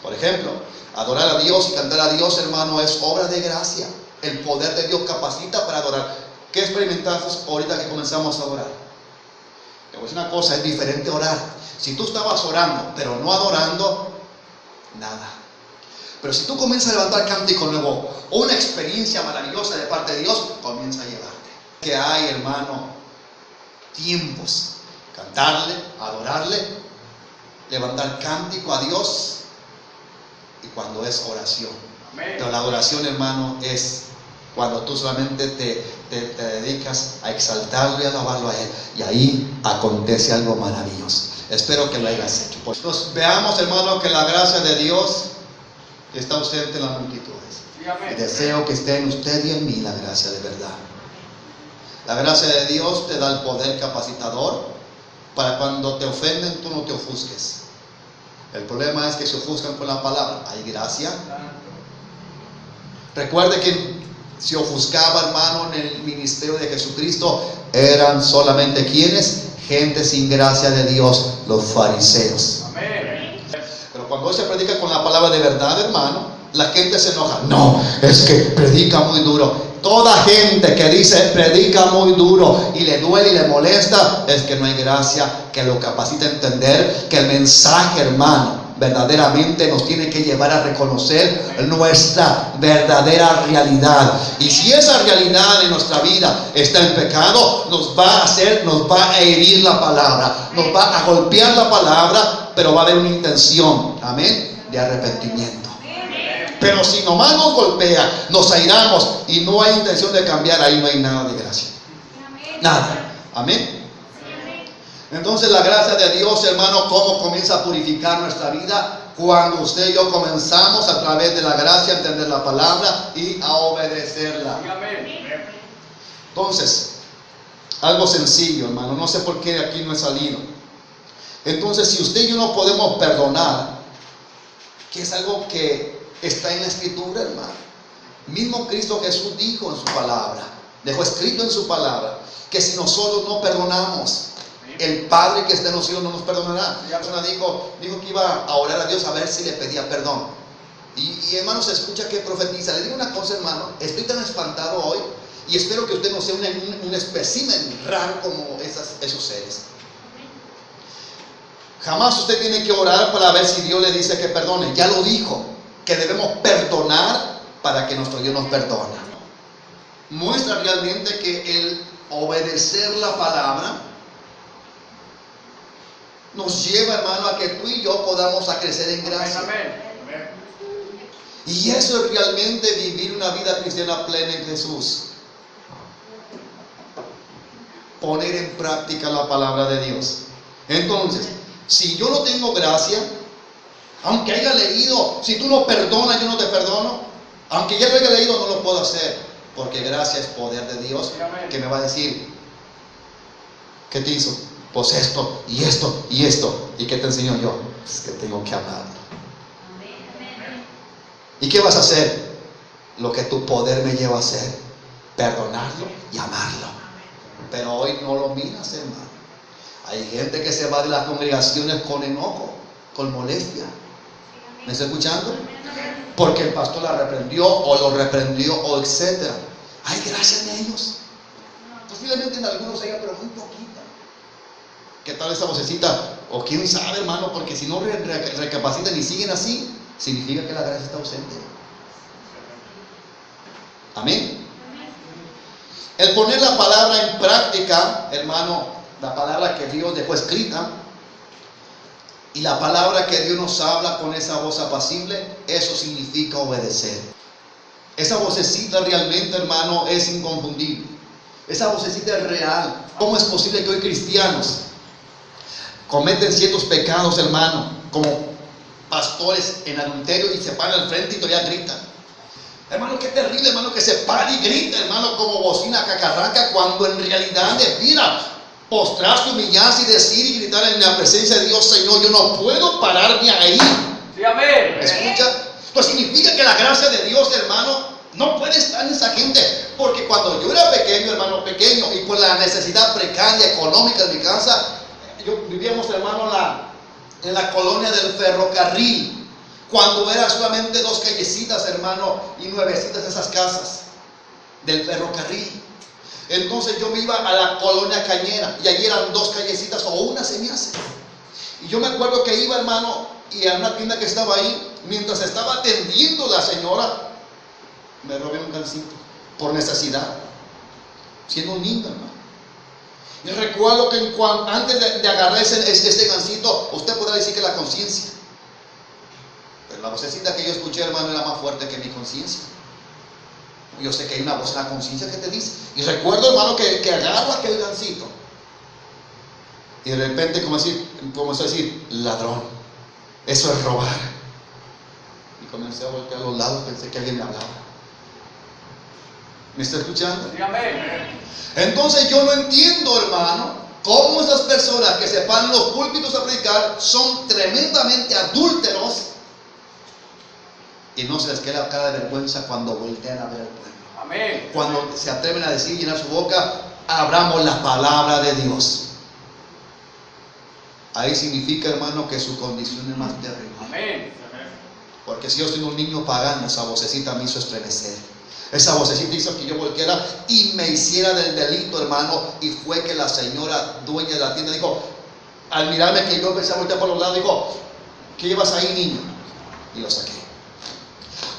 Por ejemplo, adorar a Dios y cantar a Dios, hermano, es obra de gracia. El poder de Dios capacita para adorar. ¿Qué experimentaste ahorita que comenzamos a adorar? Te voy a decir una cosa: es diferente orar. Si tú estabas orando pero no adorando, nada. Pero si tú comienzas a levantar cántico nuevo, o una experiencia maravillosa de parte de Dios, comienza a llevarte. Que hay, hermano, tiempos. Cantarle, adorarle, levantar cántico a Dios. Y cuando es oración. Pero la adoración, hermano, es cuando tú solamente te dedicas a exaltarlo y alabarlo a Él. Y ahí acontece algo maravilloso. Espero que lo hayas hecho. Pues veamos, hermano, que la gracia de Dios está ausente en las multitudes. Y deseo que esté en usted y en mí la gracia de verdad. La gracia de Dios te da el poder capacitador para cuando te ofenden tú no te ofusques. El problema es que se ofuscan con la palabra. ¿Hay gracia? Recuerde que se ofuscaba, hermano, en el ministerio de Jesucristo. Eran solamente quienes, gente sin gracia de Dios, los fariseos. Amén. Pero cuando se predica con la palabra de verdad, hermano, la gente se enoja. No, es que predica muy duro. Toda gente que dice predica muy duro y le duele y le molesta, es que no hay gracia que lo capacite a entender que el mensaje, hermano, verdaderamente nos tiene que llevar a reconocer nuestra verdadera realidad. Y si esa realidad en nuestra vida está en pecado, nos va a herir la palabra, nos va a golpear la palabra, pero va a haber una intención, amén, de arrepentimiento. Pero si nomás nos golpea, nos airamos y no hay intención de cambiar, ahí no hay nada de gracia. Nada. Amén. Entonces la gracia de Dios, hermano, ¿cómo comienza a purificar nuestra vida? Cuando usted y yo comenzamos a través de la gracia a entender la palabra y a obedecerla. Entonces, algo sencillo, hermano, no sé por qué aquí no he salido. Entonces, si usted y yo no podemos perdonar, que es algo que está en la Escritura, hermano. Mismo Cristo Jesús dijo en su palabra, dejó escrito en su palabra, que si nosotros no perdonamos, el Padre que está en los cielos no nos perdonará. La persona dijo que iba a orar a Dios a ver si le pedía perdón. Y hermano, se escucha que profetiza. Le digo una cosa, hermano, estoy tan espantado hoy y espero que usted no sea un espécimen raro como esos seres. Jamás usted tiene que orar para ver si Dios le dice que perdone. Ya lo dijo, que debemos perdonar para que nuestro Dios nos perdone. Muestra realmente que el obedecer la palabra nos lleva, hermano, a que tú y yo podamos a crecer en gracia. Amén. Y eso es realmente vivir una vida cristiana plena en Jesús. Poner en práctica la palabra de Dios. Entonces, si yo no tengo gracia, aunque haya leído, si tú no perdonas, yo no te perdono. Aunque ya lo haya leído, no lo puedo hacer. Porque gracia es poder de Dios, que me va a decir, ¿qué te hizo? Pues esto, y esto, y esto. ¿Y qué te enseño yo? Es que tengo que amarlo. ¿Y qué vas a hacer? Lo que tu poder me lleva a hacer, perdonarlo y amarlo. Pero hoy no lo miras, hermano. Hay gente que se va de las congregaciones con enojo, con molestia. ¿Me está escuchando? Porque el pastor la reprendió o lo reprendió o etcétera. Hay gracia en ellos. Posiblemente en algunos haya, pero muy poquita. ¿Qué tal esa vocecita? O quién sabe, hermano, porque si no recapacitan y siguen así, significa que la gracia está ausente. Amén. El poner la palabra en práctica, hermano, la palabra que Dios dejó escrita y la palabra que Dios nos habla con esa voz apacible, eso significa obedecer. Esa vocecita realmente, hermano, es inconfundible. Esa vocecita es real. ¿Cómo es posible que hoy cristianos cometen ciertos pecados, hermano, como pastores en adulterio y se paran al frente y todavía gritan? Hermano, qué terrible, hermano, que se pare y grita, hermano, como bocina cacarraca, cuando en realidad debiera postrarse, humillarse y decir y gritar en la presencia de Dios: Señor, yo no puedo pararme ahí. Sí, amén. ¿Escucha? Pues significa que la gracia de Dios, hermano, no puede estar en esa gente. Porque cuando yo era pequeño, hermano, pequeño, y con la necesidad precaria económica de mi casa, vivíamos, hermano, en la colonia del Ferrocarril. Cuando era solamente 2 callecitas, hermano, y nuevecitas esas casas del Ferrocarril. Entonces yo me iba a la colonia Cañera y allí eran 2 callecitas o una se me hace. Y yo me acuerdo que iba, hermano, y a una tienda que estaba ahí. Mientras estaba atendiendo la señora, me robé un gansito por necesidad, siendo un niño, hermano. Y recuerdo que antes de agarrar ese gansito, usted podrá decir que la conciencia, pero la vocecita que yo escuché, hermano, era más fuerte que mi conciencia. Yo sé que hay una voz en la conciencia que te dice. Y recuerdo, hermano, que agarro aquel gansito, y de repente comenzó a decir, ladrón, eso es robar. Y comencé a voltear a los lados, pensé que alguien me hablaba. ¿Me está escuchando? Sí, amén. Entonces yo no entiendo, hermano, cómo esas personas que se paran en los púlpitos a predicar son tremendamente adúlteros y no se les queda la cara de vergüenza cuando voltean a ver al pueblo. Amén. Cuando se atreven a decir, llenar su boca, abramos la palabra de Dios. Ahí significa, hermano, que su condición es más terrible. Amén. Porque si yo soy un niño pagano, esa vocecita me hizo estremecer. Esa vocecita hizo que yo volteara y me hiciera del delito, hermano. Y fue que la señora dueña de la tienda dijo, al mirarme que yo empecé a voltear por los lados, dijo, ¿qué llevas ahí, niño? Y lo saqué.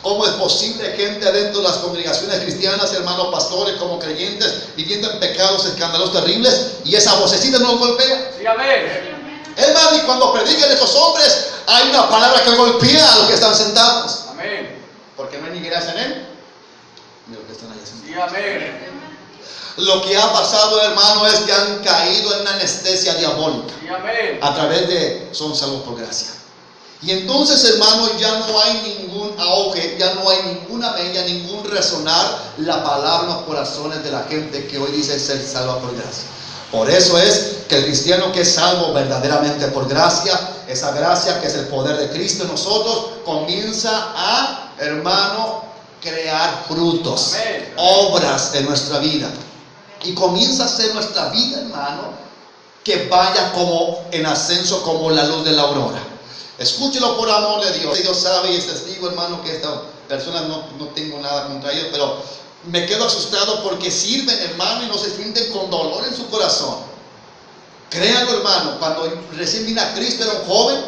¿Cómo es posible que gente dentro de las congregaciones cristianas, hermanos pastores, como creyentes, viviendo en pecados escandalosos terribles, y esa vocecita no los golpea? Sí, amén. Hermano, y cuando predican estos hombres, hay una palabra que golpea a los que están sentados. Amén. Porque no hay ni gracia en él, ni los que están allá sentados. Sí, amén. Lo que ha pasado, hermano, es que han caído en una anestesia diabólica. Sí, amén. A través de son salvos por gracia. Y entonces, hermano, ya no hay ningún auge, ya no hay ninguna mella, ningún resonar la palabra en los corazones de la gente que hoy dice ser salva por gracia. Por eso es que el cristiano que es salvo verdaderamente por gracia, esa gracia que es el poder de Cristo en nosotros, comienza a, hermano, crear frutos, Amén. obras en nuestra vida. Y comienza a ser nuestra vida, hermano, que vaya como en ascenso como la luz de la aurora. Escúchelo por amor de Dios. Dios sabe y es testigo, hermano, que esta persona no tengo nada contra ellos, pero me quedo asustado porque sirven, hermano, y no se sienten con dolor en su corazón. Créanlo, hermano, cuando recién vine a Cristo era un joven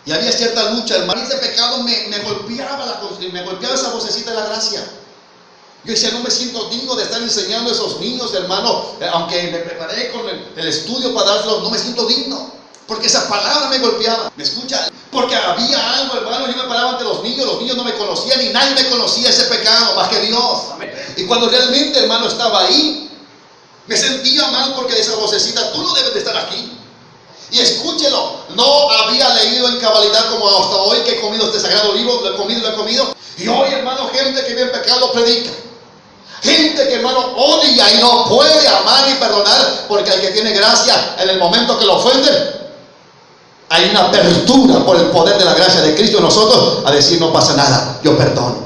y había cierta lucha, hermano, y ese pecado me golpeaba esa vocecita de la gracia. Yo decía, no me siento digno de estar enseñando a esos niños, hermano, aunque me preparé con el estudio para dárselos, no me siento digno. Porque esa palabra me golpeaba. ¿Me escucha? Porque había algo, hermano. Yo me paraba ante los niños no me conocían y nadie me conocía ese pecado más que Dios. Amén. Y cuando realmente, hermano, estaba ahí, me sentía mal porque esa vocecita, tú no debes de estar aquí. Y escúchelo, no había leído en cabalidad como hasta hoy que he comido este sagrado libro, lo he comido. Y hoy, hermano, gente que ve en pecado predica. Gente que, hermano, odia y no puede amar y perdonar, porque el que tiene gracia, en el momento que lo ofenden, hay una apertura por el poder de la gracia de Cristo en nosotros a decir no pasa nada, yo perdono.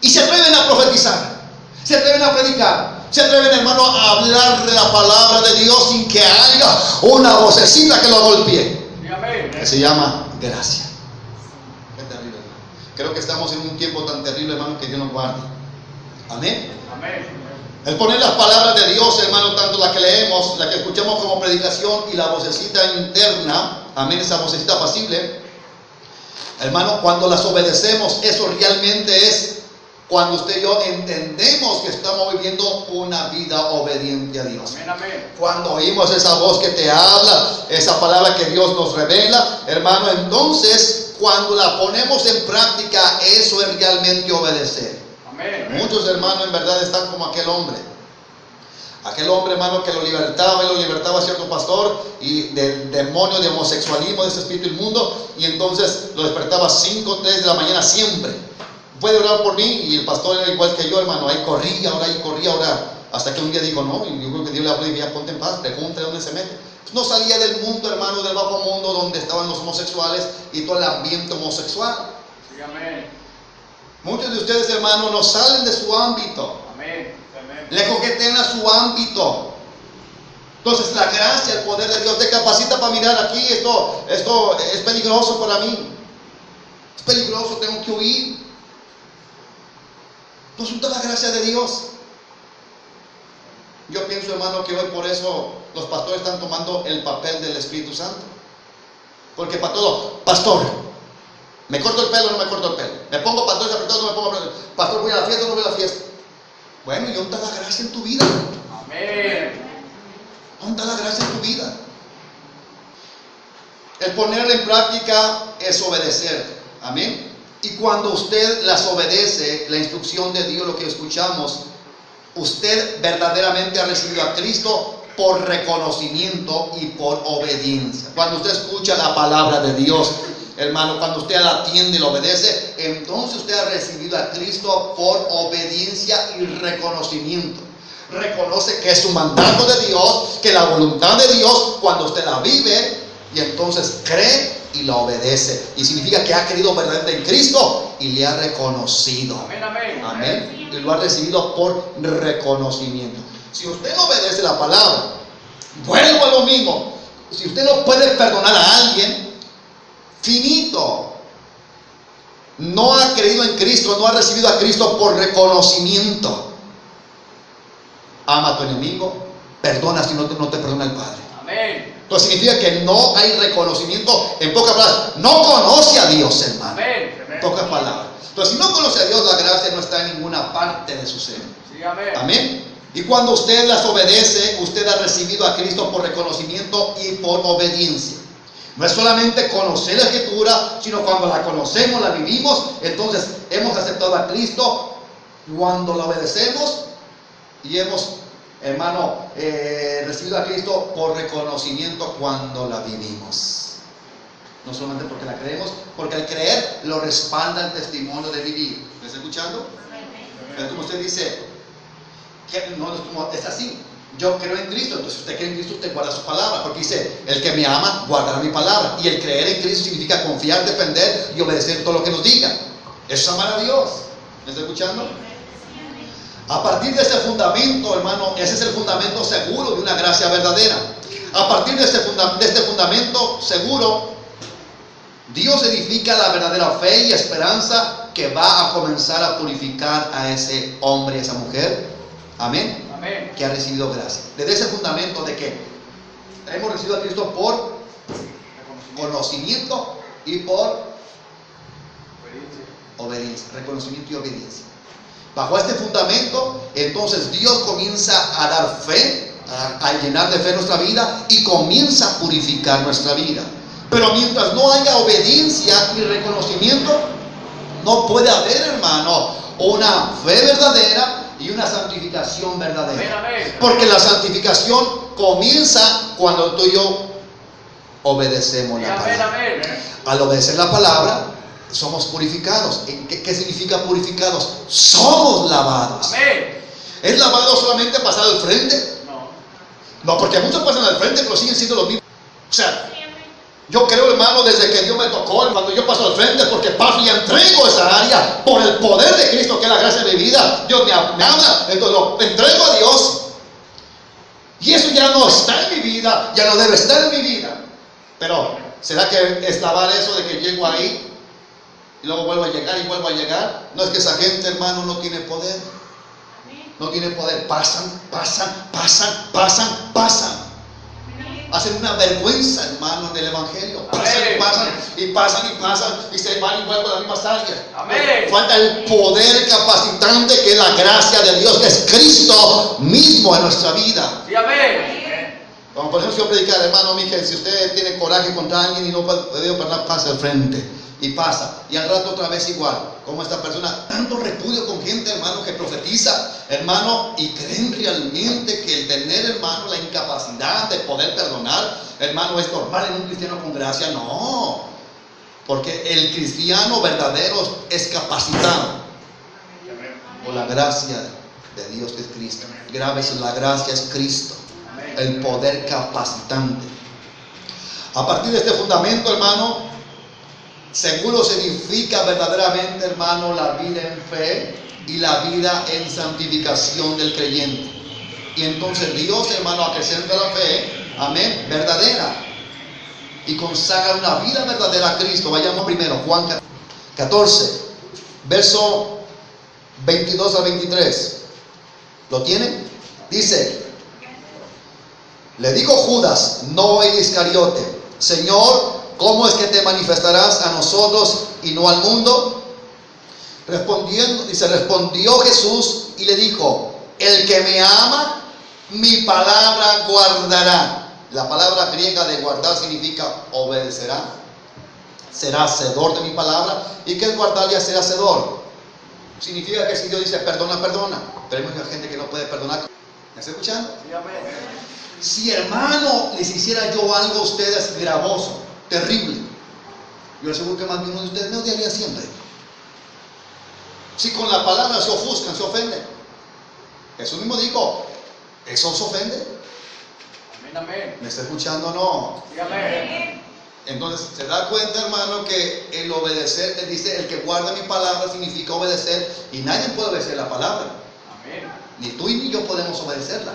Y se atreven a profetizar, se atreven a predicar, se atreven, hermano, a hablar de la palabra de Dios sin que haya una vocecita que lo golpee. Sí, amén. Que se llama gracia. Qué terrible, hermano. Creo que estamos en un tiempo tan terrible, hermano, que Dios nos guarde. Amén. Amén. El poner las palabras de Dios, hermano, tanto la que leemos, la que escuchamos como predicación y la vocecita interna, amén, esa vocecita pasible, hermano, cuando las obedecemos, eso realmente es cuando usted y yo entendemos que estamos viviendo una vida obediente a Dios. Amén, amén. Cuando oímos esa voz que te habla, esa palabra que Dios nos revela, hermano, entonces cuando la ponemos en práctica, eso es realmente obedecer. Amén. Muchos hermanos en verdad están como aquel hombre, hermano, que lo libertaba cierto pastor y del demonio de homosexualismo, de ese espíritu inmundo, y entonces lo despertaba 5 o 3 de la mañana siempre. Puede orar por mí, y el pastor era igual que yo, hermano, ahí corría a orar, hasta que un día dijo, no, y yo creo que Dios le habló y dije, ponte en paz, pregúntale dónde se mete. No salía del mundo, hermano, del bajo mundo donde estaban los homosexuales y todo el ambiente homosexual. Sí, amén. Muchos de ustedes, hermanos, no salen de su ámbito. Amén. Amén. Le coquetean a su ámbito. Entonces la gracia, el poder de Dios te capacita para mirar aquí, esto es peligroso para mí. Es peligroso, tengo que huir. Resulta la gracia de Dios. Yo pienso, hermano, que hoy por eso los pastores están tomando el papel del Espíritu Santo. Porque para todo, pastor, ¿me corto el pelo o no me corto el pelo? ¿Me pongo pastor apretado o no me pongo apretado? Pastor, ¿voy a la fiesta o no voy a la fiesta? Bueno, ¿y dónde está la gracia en tu vida? Amén. ¿Dónde está la gracia en tu vida? El poner en práctica es obedecer. Amén. Y cuando usted las obedece, la instrucción de Dios, lo que escuchamos, usted verdaderamente ha recibido a Cristo por reconocimiento y por obediencia. Cuando usted escucha la palabra de Dios, hermano, cuando usted la atiende y la obedece, entonces usted ha recibido a Cristo por obediencia y reconocimiento. Reconoce que es un mandato de Dios, que la voluntad de Dios, cuando usted la vive, y entonces cree y la obedece. Y significa que ha creído verdaderamente en Cristo y le ha reconocido. Amén, amén. Amén. Y lo ha recibido por reconocimiento. Si usted no obedece la palabra, vuelvo a lo mismo. Si usted no puede perdonar a alguien, finito. No ha creído en Cristo, no ha recibido a Cristo por reconocimiento. Ama a tu enemigo, perdona si no te perdona el Padre. Amén. Entonces significa que no hay reconocimiento. En pocas palabras, no conoce a Dios, hermano. Amén. En pocas palabras. Entonces, si no conoce a Dios, la gracia no está en ninguna parte de su ser. Sí, amén. Amén. Y cuando usted las obedece, usted ha recibido a Cristo por reconocimiento y por obediencia. No es solamente conocer la Escritura, sino cuando la conocemos, la vivimos, entonces hemos aceptado a Cristo cuando la obedecemos y hemos, hermano, recibido a Cristo por reconocimiento cuando la vivimos. No solamente porque la creemos, porque al creer lo respalda el testimonio de vivir. ¿Me está escuchando? Es como usted dice, que no es así. Yo creo en Cristo, entonces usted cree en Cristo, usted guarda su palabra, porque dice, el que me ama guardará mi palabra. Y el creer en Cristo significa confiar, depender y obedecer todo lo que nos diga. Eso es amar a Dios. ¿Me está escuchando? A partir de ese fundamento, hermano, ese es el fundamento seguro de una gracia verdadera. A partir de este fundamento seguro, Dios edifica la verdadera fe y esperanza que va a comenzar a purificar a ese hombre y esa mujer. Amén. Amén. Que ha recibido gracia. Desde ese fundamento de que hemos recibido a Cristo por conocimiento y por obediencia. Reconocimiento y obediencia. Bajo este fundamento, entonces Dios comienza a dar fe, a llenar de fe nuestra vida y comienza a purificar nuestra vida. Pero mientras no haya obediencia y reconocimiento, no puede haber, hermano, una fe verdadera y una santificación verdadera. Amén, amén. Porque la santificación comienza cuando tú y yo obedecemos la Amén, palabra. amén. Al obedecer la palabra, somos purificados. ¿Qué significa purificados? Somos lavados. Amén. ¿Es lavado solamente pasar al frente? No. No, porque muchos pasan al frente, pero siguen siendo los mismos. O sea, yo creo, hermano, desde que Dios me tocó, cuando yo paso al frente, porque paso y entrego esa área por el poder de Cristo, que es la gracia de mi vida. Dios me habla, entonces lo entrego a Dios. Y eso ya no está en mi vida, ya no debe estar en mi vida. Pero, ¿será que es lavar eso de que llego ahí y luego vuelvo a llegar y vuelvo a llegar? No, es que esa gente, hermano, no tiene poder. No tiene poder. Pasan. Hacen una vergüenza, hermano, en el Evangelio. Pasan y se van igual con las mismas áreas. Amén. Falta el poder capacitante que es la gracia de Dios, que es Cristo mismo en nuestra vida. Sí, amén. Como por ejemplo, si yo predicar, hermano, Miguel, si usted tiene coraje contra alguien y no puede perdonar, pasa al frente. Y pasa. Y al rato otra vez igual. Como esta persona, tanto repudio con gente, hermano, que profetiza, hermano, y creen realmente que el tener, hermano, la incapacidad de poder perdonar, hermano, es normal en un cristiano con gracia. No. Porque el cristiano verdadero es capacitado por la gracia de Dios, que es Cristo. Grave eso, la gracia es Cristo. El poder capacitante. A partir de este fundamento, hermano, seguro se edifica verdaderamente, hermano, la vida en fe y la vida en santificación del creyente. Y entonces Dios, hermano, acrecenta la fe, amén, verdadera, y consagra una vida verdadera a Cristo. Vayamos primero, Juan 14, verso 22 al 23. ¿Lo tienen? Dice: le dijo Judas, no el Iscariote: Señor, ¿cómo es que te manifestarás a nosotros y no al mundo? Respondió Jesús y le dijo: el que me ama, mi palabra guardará. La palabra griega de guardar significa obedecerá. Será hacedor de mi palabra. ¿Y qué es guardar y hacer hacedor? Significa que si Dios dice perdona, perdona. Pero hay mucha gente que no puede perdonar. ¿Me está escuchando? Sí, amén. Si, hermano, les hiciera yo algo a ustedes gravoso, terrible, yo aseguro que más bien uno de ustedes me odiaría siempre. Si con la palabra se ofuscan, se ofenden. Jesús mismo dijo: ¿eso os ofende? Amén, amén. ¿Me está escuchando o no? Sí, amén. Entonces se da cuenta, hermano, que el obedecer, él dice, el que guarda mi palabra significa obedecer, y nadie puede obedecer la palabra. Amén. Ni tú y ni yo podemos obedecerla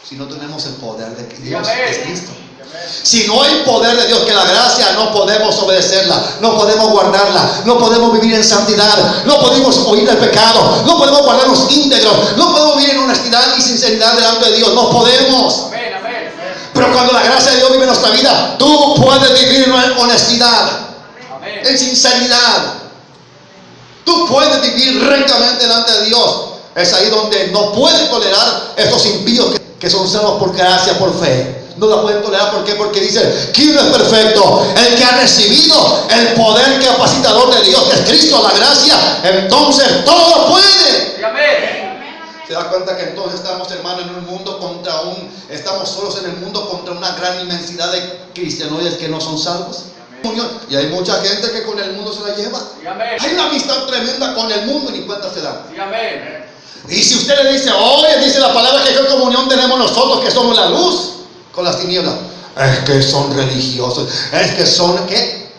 si no tenemos el poder de Sí, Dios, amén. que es Cristo. Amén. Si no hay poder de Dios, que la gracia, no podemos obedecerla, no podemos guardarla, no podemos vivir en santidad, no podemos huir del pecado, no podemos guardarnos íntegros, no podemos vivir en honestidad y sinceridad delante de Dios, no podemos. Amén, amén. Pero cuando la gracia de Dios vive en nuestra vida, tú puedes vivir en honestidad, Amén. en sinceridad. Tú puedes vivir rectamente delante de Dios. Es ahí donde no pueden tolerar estos impíos que son salvos por gracia, por fe. No la pueden tolerar. ¿Por qué? Porque dice: ¿quién no es perfecto? El que ha recibido el poder capacitador de Dios, que es Cristo, la gracia. Entonces todo lo puede. Sí, amén. ¿Se da cuenta que entonces estamos, hermano, en un mundo estamos solos en el mundo contra una gran inmensidad de cristianoides que no son salvos? Y hay mucha gente que con el mundo se la lleva. Sí, amén. Hay una amistad tremenda con el mundo y ni cuenta se da. Sí, amén. Y si usted le dice: oye, dice la palabra que qué comunión tenemos nosotros que somos la luz con las tinieblas, es que son religiosos, es que son ¿qué?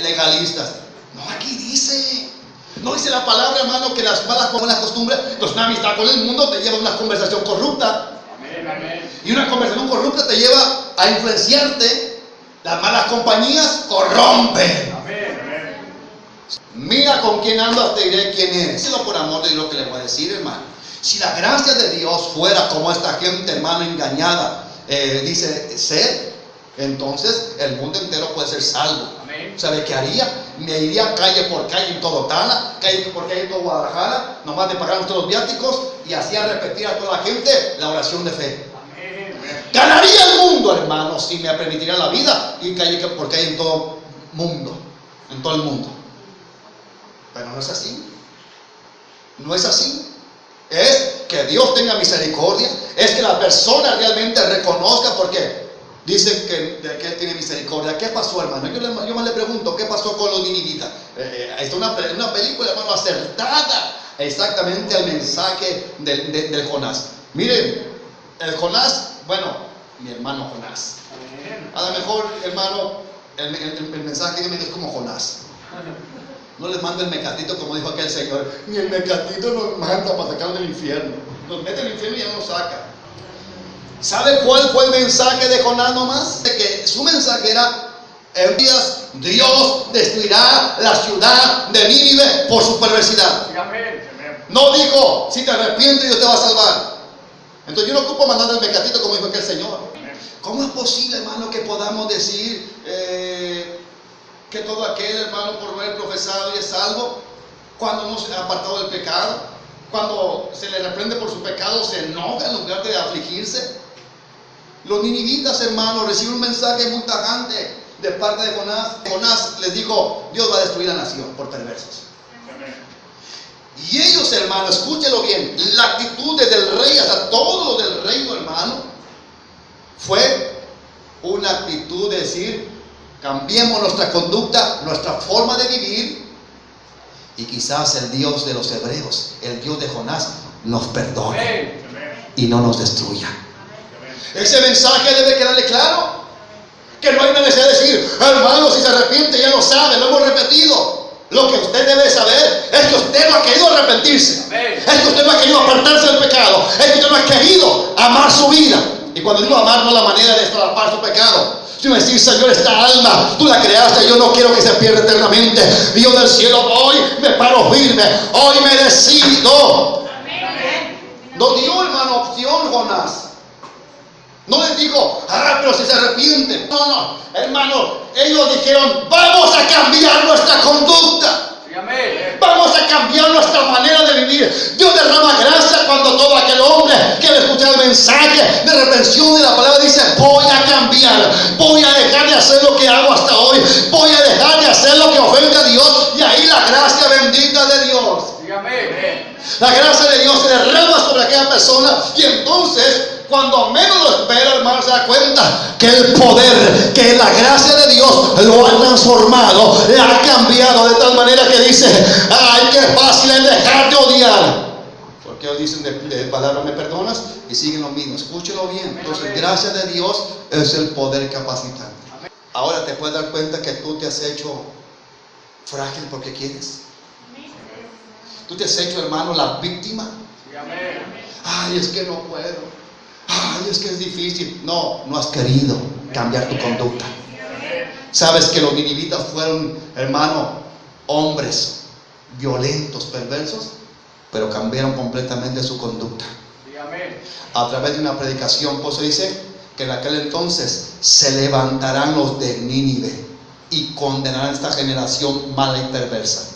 Legalistas. No, aquí dice. No dice la palabra, hermano, que las malas costumbres, pues una amistad con el mundo te lleva a una conversación corrupta. Amén, amén. Y una conversación corrupta te lleva a influenciarte. Las malas compañías corrompen. Amén, amén. Mira con quién andas, te diré quién es. Solo por amor de Dios lo que le voy a decir, hermano. Si la gracia de Dios fuera como esta gente, hermano, engañada, dice ser, entonces el mundo entero puede ser salvo. Amén. ¿Sabe qué haría? Me iría calle por calle en todo Tala, calle por calle en todo Guadalajara, nomás de pagar nuestros viáticos, y hacía repetir a toda la gente la oración de fe. Amén, amén. Ganaría el mundo, hermano, si me permitiría la vida, y calle por calle en todo mundo, en todo el mundo. Pero no es así. No es así. Es que Dios tenga misericordia, es que la persona realmente reconozca, porque dicen que Él tiene misericordia. ¿Qué pasó, hermano? Yo más le pregunto: ¿qué pasó con los ninivitas? Está una película, hermano, acertada exactamente al mensaje del Jonás. Miren, el Jonás, bueno, mi hermano Jonás. Amén. A lo mejor, hermano, el mensaje es como Jonás. No les manda el mecatito, como dijo aquel señor. Ni el mecatito nos manda para sacarnos del infierno. Nos mete al infierno y ya nos saca. ¿Sabe cuál fue el mensaje de Jonás nomás? De que su mensaje era: en días Dios destruirá la ciudad de Nínive por su perversidad. Sí, amén. Amén. No dijo: si te arrepientes Dios te va a salvar. Entonces yo no ocupo mandar el mecatito, como dijo aquel señor. ¿Cómo es posible, hermano, que podamos decir que todo aquel, hermano, por no haber profesado y es salvo, cuando no se ha apartado del pecado, cuando se le reprende por su pecado, se enoja en lugar de afligirse? Los ninivitas, hermano, reciben un mensaje muy tajante de parte de Jonás. Jonás les dijo: Dios va a destruir la nación por perversos. Amén. Y ellos, hermano, escúchelo bien, la actitud desde el rey hasta todo lo del reino, hermano, fue una actitud de decir: cambiemos nuestra conducta, nuestra forma de vivir, y quizás el Dios de los hebreos, el Dios de Jonás, nos perdone Amén. y no nos destruya. Amén. Ese mensaje debe quedarle claro, que no hay una necesidad de decir: hermano, si se arrepiente ya lo sabe, lo hemos repetido. Lo que usted debe saber es que usted no ha querido arrepentirse. Amén. Es que usted no ha querido apartarse del pecado. Es que usted no ha querido amar su vida. Y cuando digo amar, no la manera de estrapar su pecado, sino decir: Señor, esta alma tú la creaste, yo no quiero que se pierda eternamente. Dios del cielo, hoy me paro firme, hoy me decido. Amén. No dio, hermano, opción Jonás. No les dijo: pero si se arrepienten. No, hermano, ellos dijeron, vamos a cambiar nuestra conducta. Vamos a cambiar nuestra manera de vivir. Dios derrama gracia cuando todo aquel hombre que le escucha el mensaje de retención de la palabra dice, voy a cambiar, voy a dejar de hacer lo que hago hasta hoy, voy a dejar de hacer lo que ofende a Dios. Y ahí la gracia bendita de Dios, la gracia de Dios se derrama sobre aquella persona. Y entonces, cuando menos lo espera, hermano, se da cuenta que el poder, que la gracia de Dios lo ha transformado, le ha cambiado de tal manera que dice, ay, qué fácil es dejar de odiar. Porque ellos dicen de palabra, ¿me perdonas? Y siguen lo mismo. Escúchelo bien. Entonces, gracia de Dios es el poder capacitante. Ahora te puedes dar cuenta que tú te has hecho frágil porque quieres. Tú te has hecho, hermano, la víctima. Ay, es que no puedo. Ay, es que es difícil. No has querido cambiar tu conducta. Sabes que los ninivitas fueron, hermano, hombres violentos, perversos, pero cambiaron completamente su conducta. A través de una predicación, por eso dice que en aquel entonces se levantarán los de Nínive y condenarán a esta generación mala y perversa.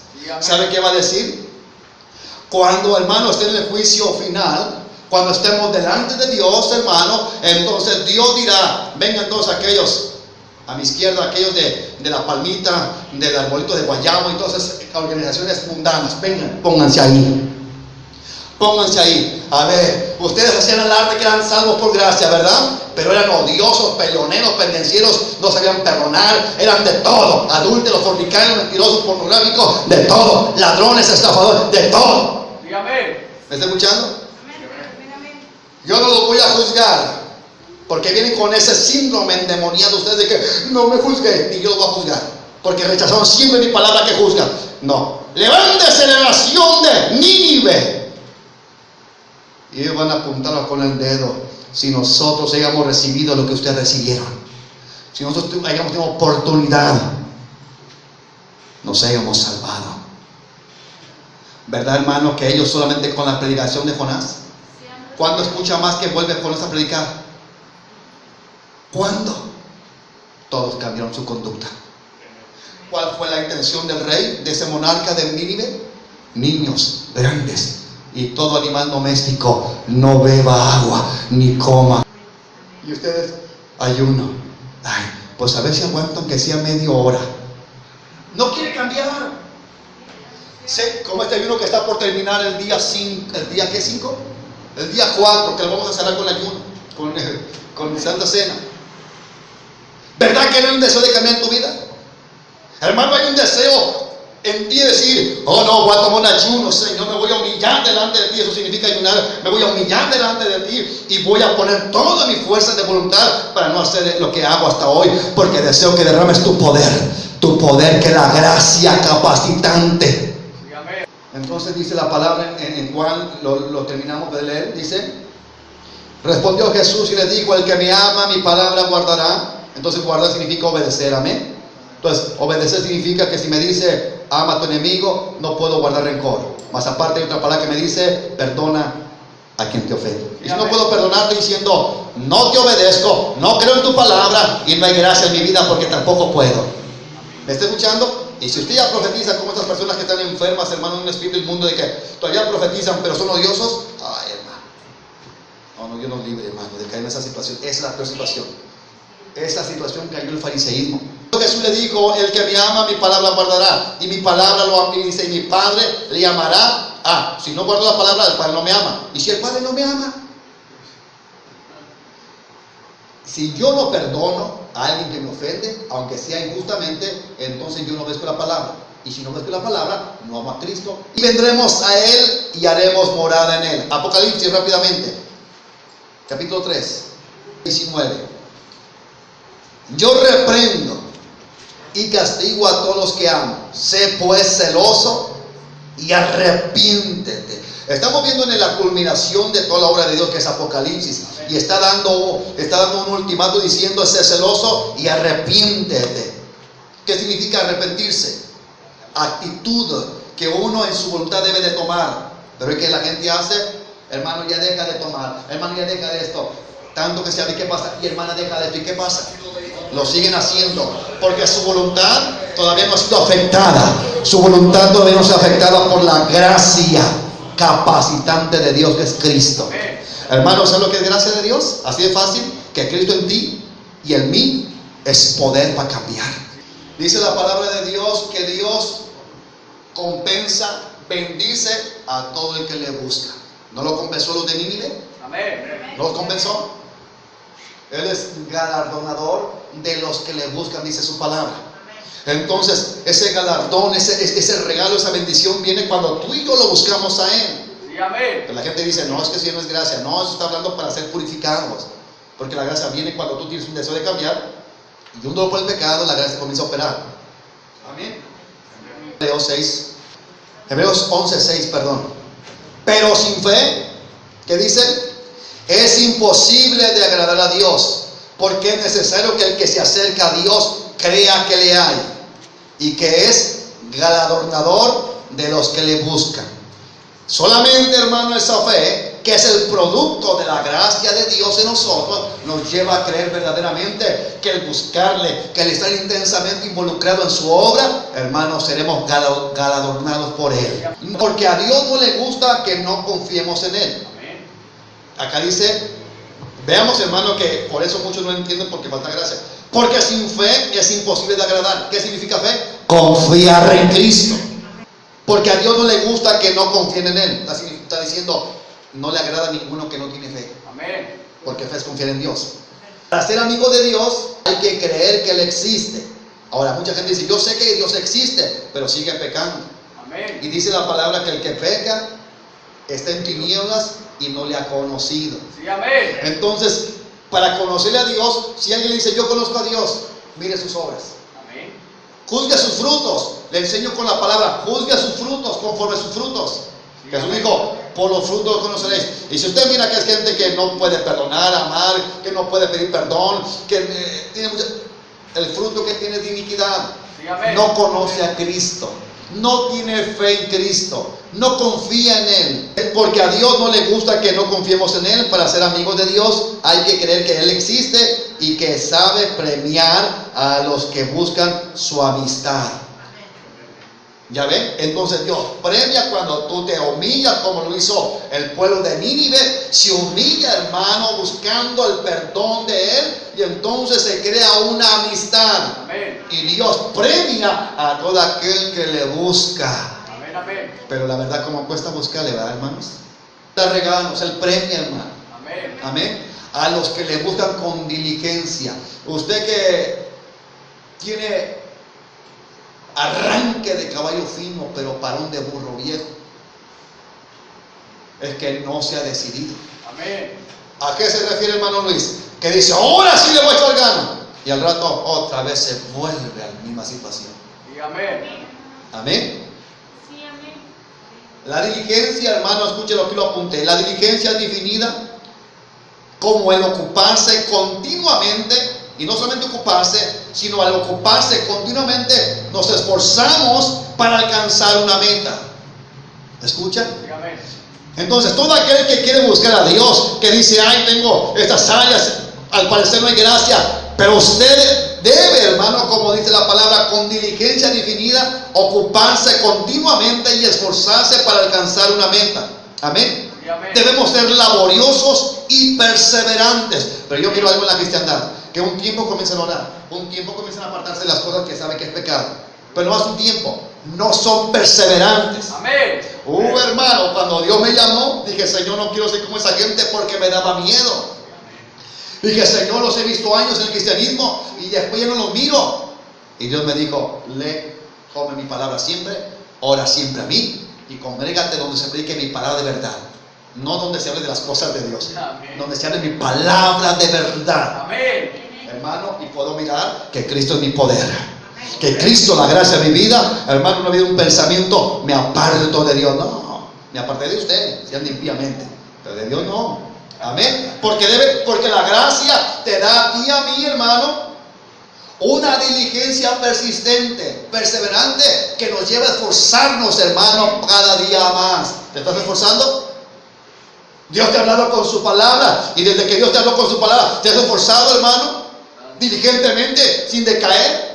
¿Sabe qué va a decir? Cuando, hermano, esté en el juicio final, cuando estemos delante de Dios, hermano, entonces Dios dirá, vengan todos aquellos a mi izquierda, aquellos de la palmita, del arbolito de guayabo y todas esas organizaciones mundanas, vengan, pónganse ahí. Pónganse ahí. A ver, ustedes hacían alarde que eran salvos por gracia, ¿verdad? Pero eran odiosos, peleoneros, pendencieros, no sabían perdonar, eran de todo, adúlteros, fornicarios, mentirosos, pornográficos, de todo, ladrones, estafadores, de todo. ¿Me está escuchando? Yo no los voy a juzgar, porque vienen con ese síndrome endemoniado ustedes de que no me juzgué, ni yo los voy a juzgar, porque rechazaron siempre mi palabra que juzgan. No, levántese la nación de Nínive. Y ellos van a apuntarnos con el dedo. Si nosotros hayamos recibido lo que ustedes recibieron, si nosotros hayamos tenido oportunidad, nos hayamos salvado. ¿Verdad, hermano, que ellos solamente con la predicación de Jonás? ¿Cuándo escucha más que vuelve Jonás a predicar? ¿Cuándo? Todos cambiaron su conducta. ¿Cuál fue la intención del rey, de ese monarca de Nínive? Niños, grandes y todo animal doméstico no beba agua ni coma. Y ustedes, ayuno. Ay, pues a ver si aguanto aunque sea media hora. No quiere cambiar. Sé como este ayuno que está por terminar el día 5, ¿el día qué 5? El día 4, que lo vamos a cerrar con ayuno, con Santa Cena. ¿Verdad que no hay un deseo de cambiar tu vida? Hermano, hay un deseo en ti de decir, oh no, voy a tomar un ayuno, Señor, me voy a humillar delante de ti. Eso significa ayunar, me voy a humillar delante de ti y voy a poner toda mi fuerza de voluntad para no hacer lo que hago hasta hoy, porque deseo que derrames tu poder, que la gracia capacitante. Entonces dice la palabra en Juan, lo terminamos de leer, dice, respondió Jesús y le dijo, el que me ama mi palabra guardará. Entonces guardar significa obedecer, amén. Entonces obedecer significa que si me dice ama a tu enemigo, no puedo guardar rencor. Más aparte hay otra palabra que me dice perdona a quien te ofende. Y si no puedo perdonarte diciendo no te obedezco, no creo en tu palabra y no hay gracia en mi vida, porque tampoco puedo. ¿Me está escuchando? Y si usted ya profetiza como estas personas que están enfermas, hermano, en un espíritu inmundo de que todavía profetizan pero son odiosos, ay, hermano, no, Dios nos libre, hermano, de caer en esa situación. Esa es la peor situación. Esa situación cayó el fariseísmo. Jesús le dijo, el que me ama mi palabra guardará, y mi palabra lo dice, y mi Padre le llamará. Ah, si no guardo la palabra, el Padre no me ama. Y si el Padre no me ama, si yo no perdono a alguien que me ofende, aunque sea injustamente, entonces yo no obedezco la palabra. Y si no obedezco la palabra, no amo a Cristo. Y vendremos a Él y haremos morada en Él. Apocalipsis rápidamente. Capítulo 3, 19. Yo reprendo y castigo a todos los que amo. Sé pues celoso y arrepiéntete. Estamos viendo en la culminación de toda la obra de Dios, que es Apocalipsis, y está dando un ultimato diciendo: sé celoso y arrepiéntete. ¿Qué significa arrepentirse? Actitud que uno en su voluntad debe de tomar. Pero es que la gente hace: hermano, ya deja de tomar, hermano, ya deja de esto, tanto que se sabe qué pasa, y hermana, deja de esto, ¿y qué pasa? lo siguen haciendo, porque su voluntad todavía no ha sido afectada. Su voluntad todavía no se ha afectada por la gracia capacitante de Dios, que es Cristo. Hermanos, ¿sabes lo que es gracia de Dios? Así de fácil, que Cristo en ti y en mí es poder para cambiar. Dice la palabra de Dios que Dios compensa, bendice a todo el que le busca. ¿No lo compensó los de Nínive? Amén. ¿No los compensó? Él es galardonador de los que le buscan, dice su palabra. Entonces, ese galardón, ese regalo, esa bendición viene cuando tú y yo lo buscamos a Él. Sí, amén. Pero la gente dice, no, es que si no es gracia. No, eso está hablando para ser purificados. Porque la gracia viene cuando tú tienes un deseo de cambiar y un dolor por el pecado, la gracia comienza a operar. Amén. Hebreos 11:6, perdón. Pero sin fe, ¿qué dice? Es imposible de agradar a Dios, porque es necesario que el que se acerca a Dios crea que le hay y que es galardonador de los que le buscan. Solamente, hermano, esa fe, que es el producto de la gracia de Dios en nosotros, nos lleva a creer verdaderamente que el buscarle, que el estar intensamente involucrado en su obra, hermanos, seremos galardonados por Él. Porque a Dios no le gusta que no confiemos en Él. Acá dice, veamos, hermano, que por eso muchos no entienden porque falta gracia. Porque sin fe es imposible de agradar. ¿Qué significa fe? Confiar en Cristo. Porque a Dios no le gusta que no confíen en Él. Está diciendo, no le agrada a ninguno que no tiene fe. Amén. Porque fe es confiar en Dios. Para ser amigo de Dios hay que creer que Él existe. Ahora, mucha gente dice, yo sé que Dios existe, pero sigue pecando. Amén. Y dice la palabra que el que peca está en tinieblas y no le ha conocido. Sí, amén. Entonces, para conocerle a Dios, si alguien le dice, yo conozco a Dios, mire sus obras. Amén. Juzgue sus frutos. Le enseño con la palabra, juzgue sus frutos conforme sus frutos. Jesús dijo, por los frutos los conoceréis. Y si usted mira que es gente que no puede perdonar, amar, que no puede pedir perdón, que tiene el fruto que tiene de iniquidad, Sí, amén. no conoce a Cristo, no tiene fe en Cristo, no confía en Él. Porque a Dios no le gusta que no confiemos en Él. Para ser amigos de Dios hay que creer que Él existe y que sabe premiar a los que buscan su amistad. ¿Ya ven? Entonces Dios premia cuando tú te humillas, como lo hizo el pueblo de Nínive. Se humilla, hermano, buscando el perdón de Él, y entonces se crea una amistad. Amén. Y Dios premia a todo aquel que le busca. Amén, amén. Pero la verdad, ¿cómo cuesta buscarle, verdad, hermanos? Da regalos, Él premia, hermano. Amén. Amén. A los que le buscan con diligencia. Usted que tiene arranque de caballo fino, pero parón de burro viejo, es que no se ha decidido. Amén. ¿A qué se refiere, hermano Luis? Que dice, ahora sí le voy a echar gana, y al rato otra vez se vuelve a la misma situación. Sí, amén. Amén. Sí, amén. La diligencia, hermano, escuche lo que lo apunté. La diligencia es definida como el ocuparse continuamente. Y no solamente ocuparse, sino al ocuparse continuamente nos esforzamos para alcanzar una meta. ¿Escucha? Sí, amén. Entonces, todo aquel que quiere buscar a Dios, que dice, ay, tengo estas áreas, al parecer no hay gracia, pero usted debe, hermano, como dice la palabra, con diligencia definida, ocuparse continuamente y esforzarse para alcanzar una meta. Amén. Sí, amén. Debemos ser laboriosos y perseverantes. Pero yo quiero algo en la cristiandad, que un tiempo comiencen a orar, un tiempo comiencen a apartarse de las cosas que saben que es pecado, pero no hace un tiempo, no son perseverantes. Amén. Hermano, cuando Dios me llamó, dije, Señor, no quiero ser como esa gente porque me daba miedo. Dije, Señor, los he visto años en el cristianismo y después ya no los miro. Y Dios me dijo, lee, come mi palabra siempre, ora siempre a mí y congrégate donde se predique mi palabra de verdad. No donde se hable de las cosas de Dios, Amén. donde se hable mi palabra de verdad. Amén. Hermano, y puedo mirar que Cristo es mi poder, que Cristo, la gracia de mi vida. Hermano, no ha habido un pensamiento, me aparto de Dios. No, me aparté de usted, si anda impíamente, pero de Dios no. Amén. Porque la gracia te da a ti y a mí, hermano, una diligencia persistente, perseverante, que nos lleva a esforzarnos, hermano, cada día más. ¿Te estás esforzando? Dios te ha hablado con su palabra, y desde que Dios te habló con su palabra, ¿te has esforzado, hermano? diligentemente, sin decaer?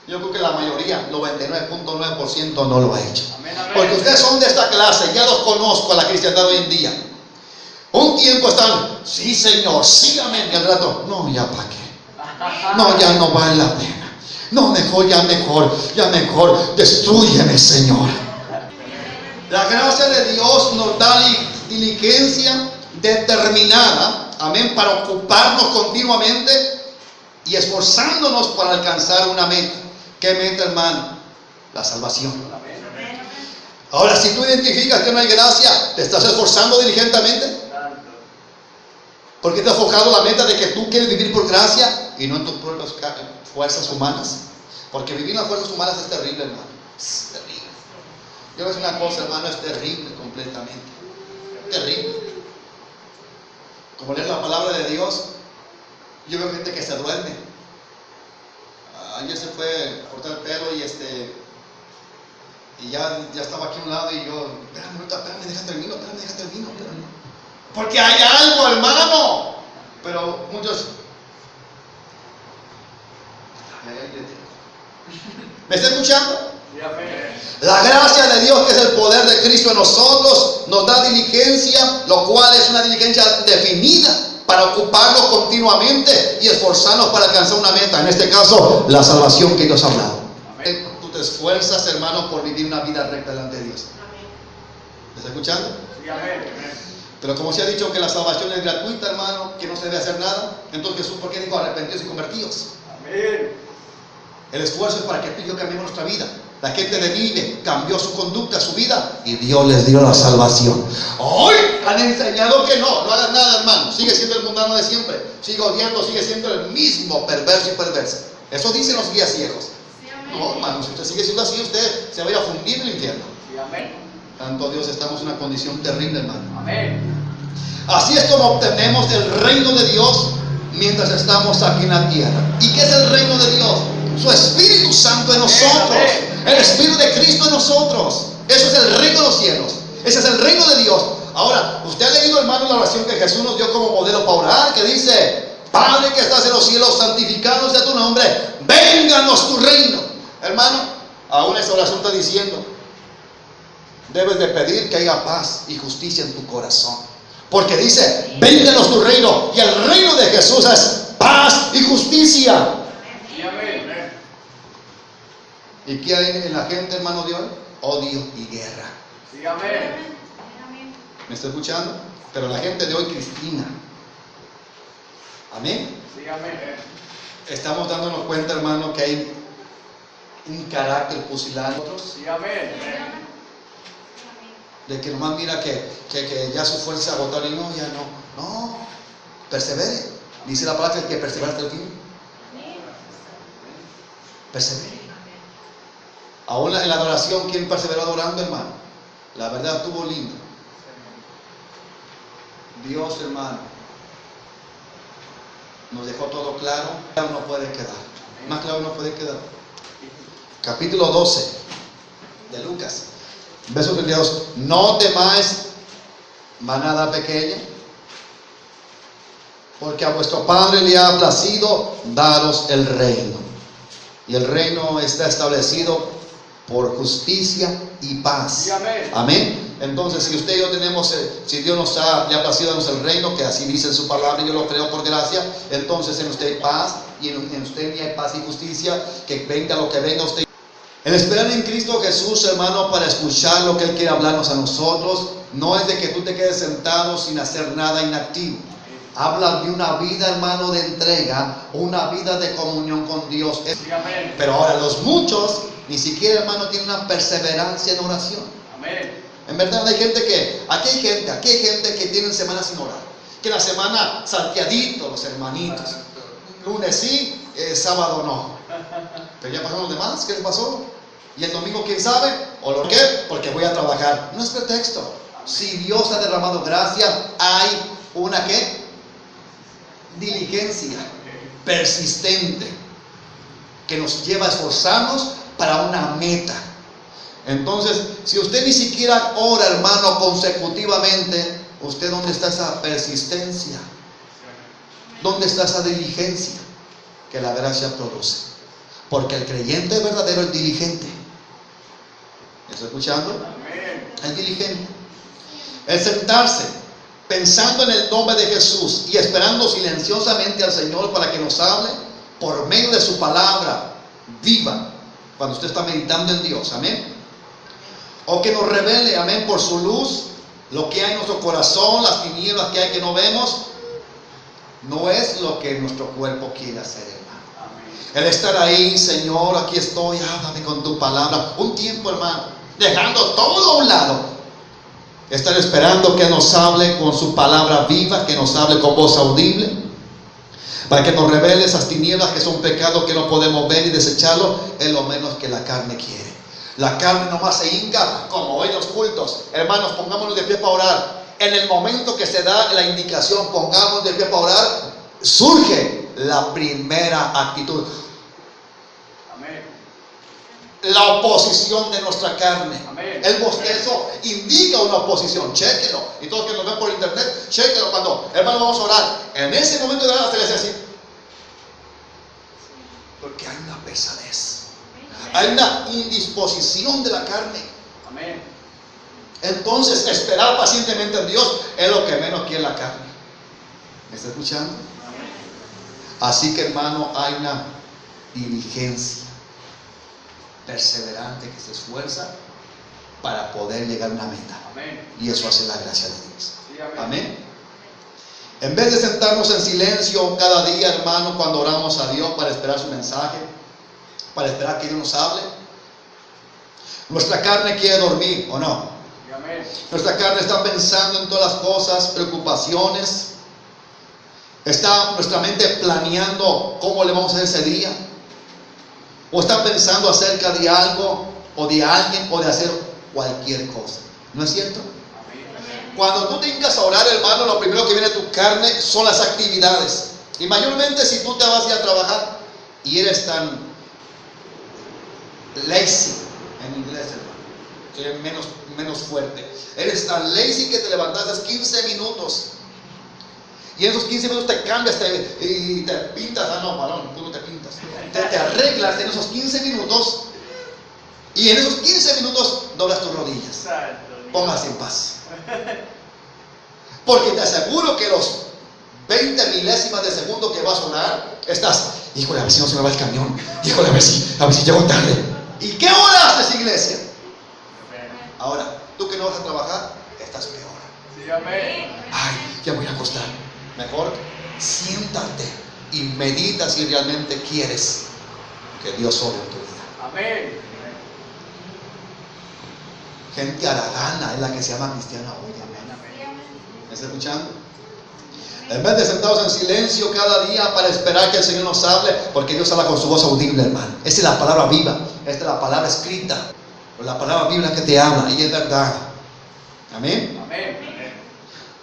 Yo creo que la mayoría, 99.9% no lo ha hecho. Amén, amén. Porque ustedes son de esta clase, ya los conozco a la cristiandad hoy en día. Un tiempo están, sí Señor, sí amén, y al rato, no, ya para qué. No, ya no vale la pena. No, ya mejor, destrúyeme, Señor. La gracia de Dios nos da diligencia determinada, amén, para ocuparnos continuamente y esforzándonos para alcanzar una meta. ¿Qué meta, hermano? La salvación. Ahora, si tú identificas que no hay gracia, ¿te estás esforzando diligentemente? Porque te has fijado la meta de que tú quieres vivir por gracia y no en tus propias fuerzas humanas. Porque vivir en las fuerzas humanas es terrible, hermano. Es terrible. Yo voy a decir una cosa, hermano, es terrible completamente. Terrible. Como leer la palabra de Dios, yo veo gente que se duerme. Ayer se fue a cortar el pelo y ya estaba aquí a un lado y yo, espérame, deja termino. Porque hay algo, hermano. Pero muchos... ¿Me está escuchando? La gracia de Dios, que es el poder de Cristo en nosotros, nos da diligencia, lo cual es una diligencia definida para ocuparnos continuamente y esforzarnos para alcanzar una meta. En este caso, la salvación que Dios ha hablado. Tú te esfuerzas, hermano, por vivir una vida recta delante de Dios. ¿Me está escuchando? Sí, amén. Pero como se ha dicho que la salvación es gratuita, hermano, que no se debe hacer nada, entonces Jesús, ¿por qué dijo arrepentidos y convertidos? Amén. El esfuerzo es para que tú y yo cambiemos nuestra vida. La gente de Nínive cambió su conducta, su vida, y Dios les dio la salvación. Hoy han enseñado que no hagan nada, hermano. Sigue siendo el mundano de siempre. Sigue odiando, sigue siendo el mismo perverso y perverso. Eso dicen los guías ciegos. No, hermano, si usted sigue siendo así, usted se va a ir a fundir en el infierno. Sí, amén. Tanto Dios, estamos en una condición terrible, hermano. Amén. Así es como obtenemos el reino de Dios mientras estamos aquí en la tierra. ¿Y qué es el reino de Dios? Su Espíritu Santo en nosotros. El Espíritu de Cristo en nosotros. Eso es el reino de los cielos. Ese es el reino de Dios. Ahora, usted ha leído, hermano, la oración que Jesús nos dio como modelo para orar, que dice: Padre que estás en los cielos, santificado sea tu nombre, vénganos tu reino. Hermano, aún esa oración está diciendo: debes de pedir que haya paz y justicia en tu corazón. Porque dice: vénganos tu reino. Y el reino de Jesús es paz y justicia. Sí, amén. ¿Y qué hay en la gente, hermano, de hoy? Odio y guerra. Sí, amén. ¿Me está escuchando? Pero la gente de hoy cristiana. Amén. Sí, amén. Estamos dándonos cuenta, hermano, que hay un carácter pusilánime. Sí, amén. De que nomás mira que ya su fuerza se agotó y no, ya no. No, persevere. Dice la palabra que persevera hasta el fin. Persevere. Aún en la adoración, ¿quién perseveró adorando, hermano? La verdad estuvo lindo. Dios, hermano, nos dejó todo claro. Claro no puede quedar. Más claro no puede quedar. Capítulo 12 de Lucas, verso 32. No temáis, manada pequeña, porque a vuestro Padre le ha placido daros el reino. Y el reino está establecido por justicia y paz. Sí, amén. Amén. Entonces, si usted y yo tenemos, si Dios le ha placido darnos el reino, que así dice en su palabra, y yo lo creo por gracia, entonces en usted hay paz, y en usted hay paz y justicia, que venga lo que venga usted. El esperar en Cristo Jesús, hermano, para escuchar lo que Él quiere hablarnos a nosotros, no es de que tú te quedes sentado sin hacer nada inactivo. Habla de una vida, hermano, de entrega, una vida de comunión con Dios. Sí, amén. Pero ahora los muchos, ni siquiera, hermano, tienen una perseverancia en oración. Amén. En verdad hay gente que, aquí hay gente que tienen semanas sin orar. Que la semana salteadito los hermanitos. Lunes sí, sábado no. Pero ya pasaron los demás, ¿qué les pasó? Y el domingo, ¿quién sabe? ¿O lo qué? Porque voy a trabajar. No es pretexto. Si Dios ha derramado gracia, hay una ¿qué? Diligencia persistente que nos lleva a esforzarnos para una meta. Entonces, si usted ni siquiera ora, hermano, consecutivamente, ¿usted dónde está esa persistencia? ¿Dónde está esa diligencia? que la gracia produce. Porque el creyente verdadero es diligente. ¿Me está escuchando? Amén. Es diligente. El sentarse pensando en el nombre de Jesús y esperando silenciosamente al Señor para que nos hable por medio de su palabra viva, cuando usted está meditando en Dios, amén, o que nos revele, amén, por su luz lo que hay en nuestro corazón, las tinieblas que hay que no vemos, no es lo que nuestro cuerpo quiere hacer, hermano. El estar ahí, Señor, aquí estoy, háblame con tu palabra, un tiempo, hermano, dejando todo a un lado, estar esperando que nos hable con su palabra viva, que nos hable con voz audible, para que nos revele esas tinieblas que son pecados que no podemos ver y desecharlo, es lo menos que la carne quiere. La carne nomás se hinca, como hoy los cultos. Hermanos, pongámonos de pie para orar. En el momento que se da la indicación, pongamos de pie para orar, surge la primera actitud. Amén. La oposición de nuestra carne. Amén. El bostezo indica una oposición. Chéquelo. Y todos que nos ven por internet, chéquelo. Cuando, hermano, vamos a orar, en ese momento de orar se les hace así, porque hay una pesadez, hay una indisposición de la carne. Amén. Entonces esperar pacientemente en Dios es lo que menos quiere la carne. ¿Me está escuchando? Así que, hermano, hay una diligencia perseverante que se esfuerza para poder llegar a una meta. Amén. Y eso hace la gracia de Dios. Sí, amén. Amén. En vez de sentarnos en silencio cada día, hermano, cuando oramos a Dios para esperar su mensaje, para esperar que Dios nos hable, nuestra carne quiere dormir, ¿o no? Sí, amén. Nuestra carne está pensando en todas las cosas, preocupaciones. Está nuestra mente planeando cómo le vamos a hacer ese día. O está pensando acerca de algo, o de alguien, o de hacer cualquier cosa. ¿No es cierto? Amén. Cuando tú te hincas a orar, hermano, lo primero que viene a tu carne son las actividades. Y mayormente si tú te vas a ir a trabajar y eres tan lazy, en inglés, hermano, que es menos fuerte. Eres tan lazy que te levantaste 15 minutos. Y en esos 15 minutos te cambias y te pintas. Ah, no, balón, tú no te pintas. Te arreglas en esos 15 minutos. Y en esos 15 minutos doblas tus rodillas. Póngase en paz. Porque te aseguro que los 20 milésimas de segundo que vas a orar, estás, híjole, a ver si no se me va el camión. Híjole, a ver si llego tarde. ¿Y qué hora haces, iglesia? Ahora, tú que no vas a trabajar, estás peor. Sí, amén. Ay, ya voy a acostar. Mejor siéntate y medita si realmente quieres que Dios obre en tu vida. Amén. Gente haragana es la que se llama cristiana hoy. ¿Me está escuchando? En vez de sentados en silencio cada día para esperar que el Señor nos hable, porque Dios habla con su voz audible, hermano. Esta es la palabra viva, esta es la palabra escrita, la palabra viva que te habla, y es verdad. Amén. Amén.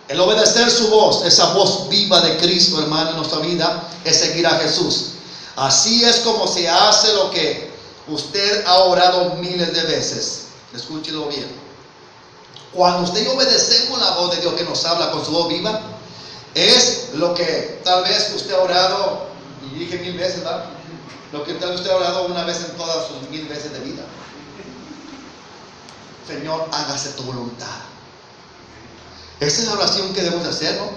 El obedecer su voz, esa voz viva de Cristo, hermano, en nuestra vida, es seguir a Jesús. Así es como se hace lo que usted ha orado miles de veces. Escúchelo bien. Cuando usted y obedecemos la voz de Dios que nos habla con su voz viva, es lo que tal vez usted ha orado, y dije 1000 veces, ¿verdad? Lo que tal vez usted ha orado una vez en todas sus 1000 veces de vida. Señor, hágase tu voluntad. Esa es la oración que debemos hacer, ¿no?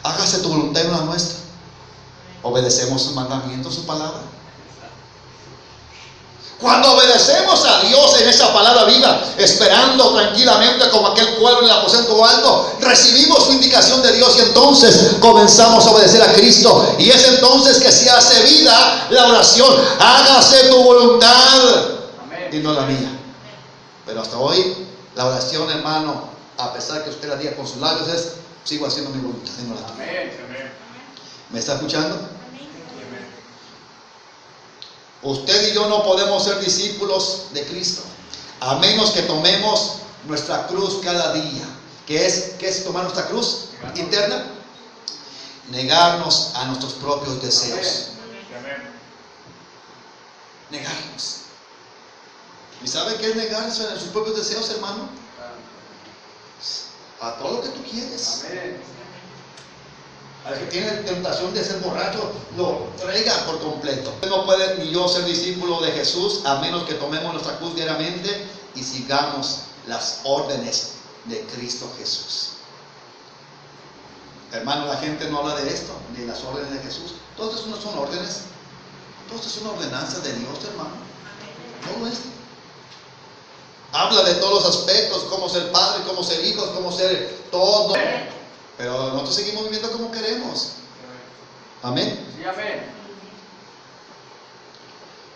Hágase tu voluntad y no la nuestra. Obedecemos sus mandamientos, su palabra. Cuando obedecemos a Dios en esa palabra viva, esperando tranquilamente como aquel pueblo en el aposento alto, recibimos su indicación de Dios y entonces comenzamos a obedecer a Cristo. Y es entonces que se hace vida la oración. Hágase tu voluntad. Amén. Y no la mía. Pero hasta hoy la oración, hermano, a pesar que usted la diga con sus labios, es: sigo haciendo mi voluntad y no la tuya. Amén. ¿Me está escuchando? Usted y yo no podemos ser discípulos de Cristo a menos que tomemos nuestra cruz cada día. ¿Qué es tomar nuestra cruz interna? Negarnos a nuestros propios deseos. Negarnos. ¿Y sabe qué es negarse a sus propios deseos, hermano? A todo lo que tú quieres. Amén. Al que tiene tentación de ser borracho, lo traiga por completo. Usted no puede ni yo ser discípulo de Jesús a menos que tomemos nuestra cruz diariamente y sigamos las órdenes de Cristo Jesús. Hermano, la gente no habla de esto, de las órdenes de Jesús. Todo esto no son órdenes, todo esto es una ordenanza de Dios, hermano. Todo esto. Habla de todos los aspectos, cómo ser padre, cómo ser hijos, cómo ser todo. Pero nosotros seguimos viviendo como queremos. Amén. Sí, amén.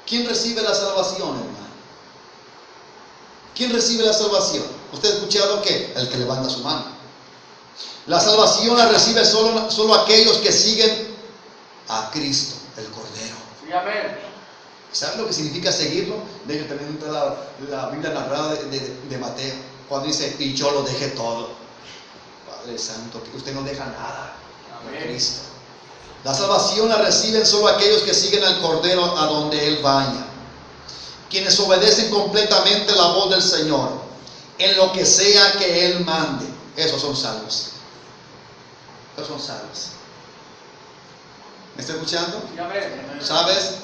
¿Quién recibe la salvación, hermano? ¿Quién recibe la salvación? ¿Usted ha escuchado qué? El que levanta su mano. La salvación la recibe solo aquellos que siguen a Cristo, el Cordero. Sí, amén. ¿Sabe lo que significa seguirlo? De hecho, también está la Biblia narrada de Mateo, cuando dice, y yo lo dejé todo. Padre Santo, que usted no deja nada por Cristo. La salvación la reciben solo aquellos que siguen al Cordero a donde Él vaya. Quienes obedecen completamente la voz del Señor, en lo que sea que Él mande. Esos son salvos. Esos son salvos. ¿Me está escuchando? Sí, amén. ¿Sabes?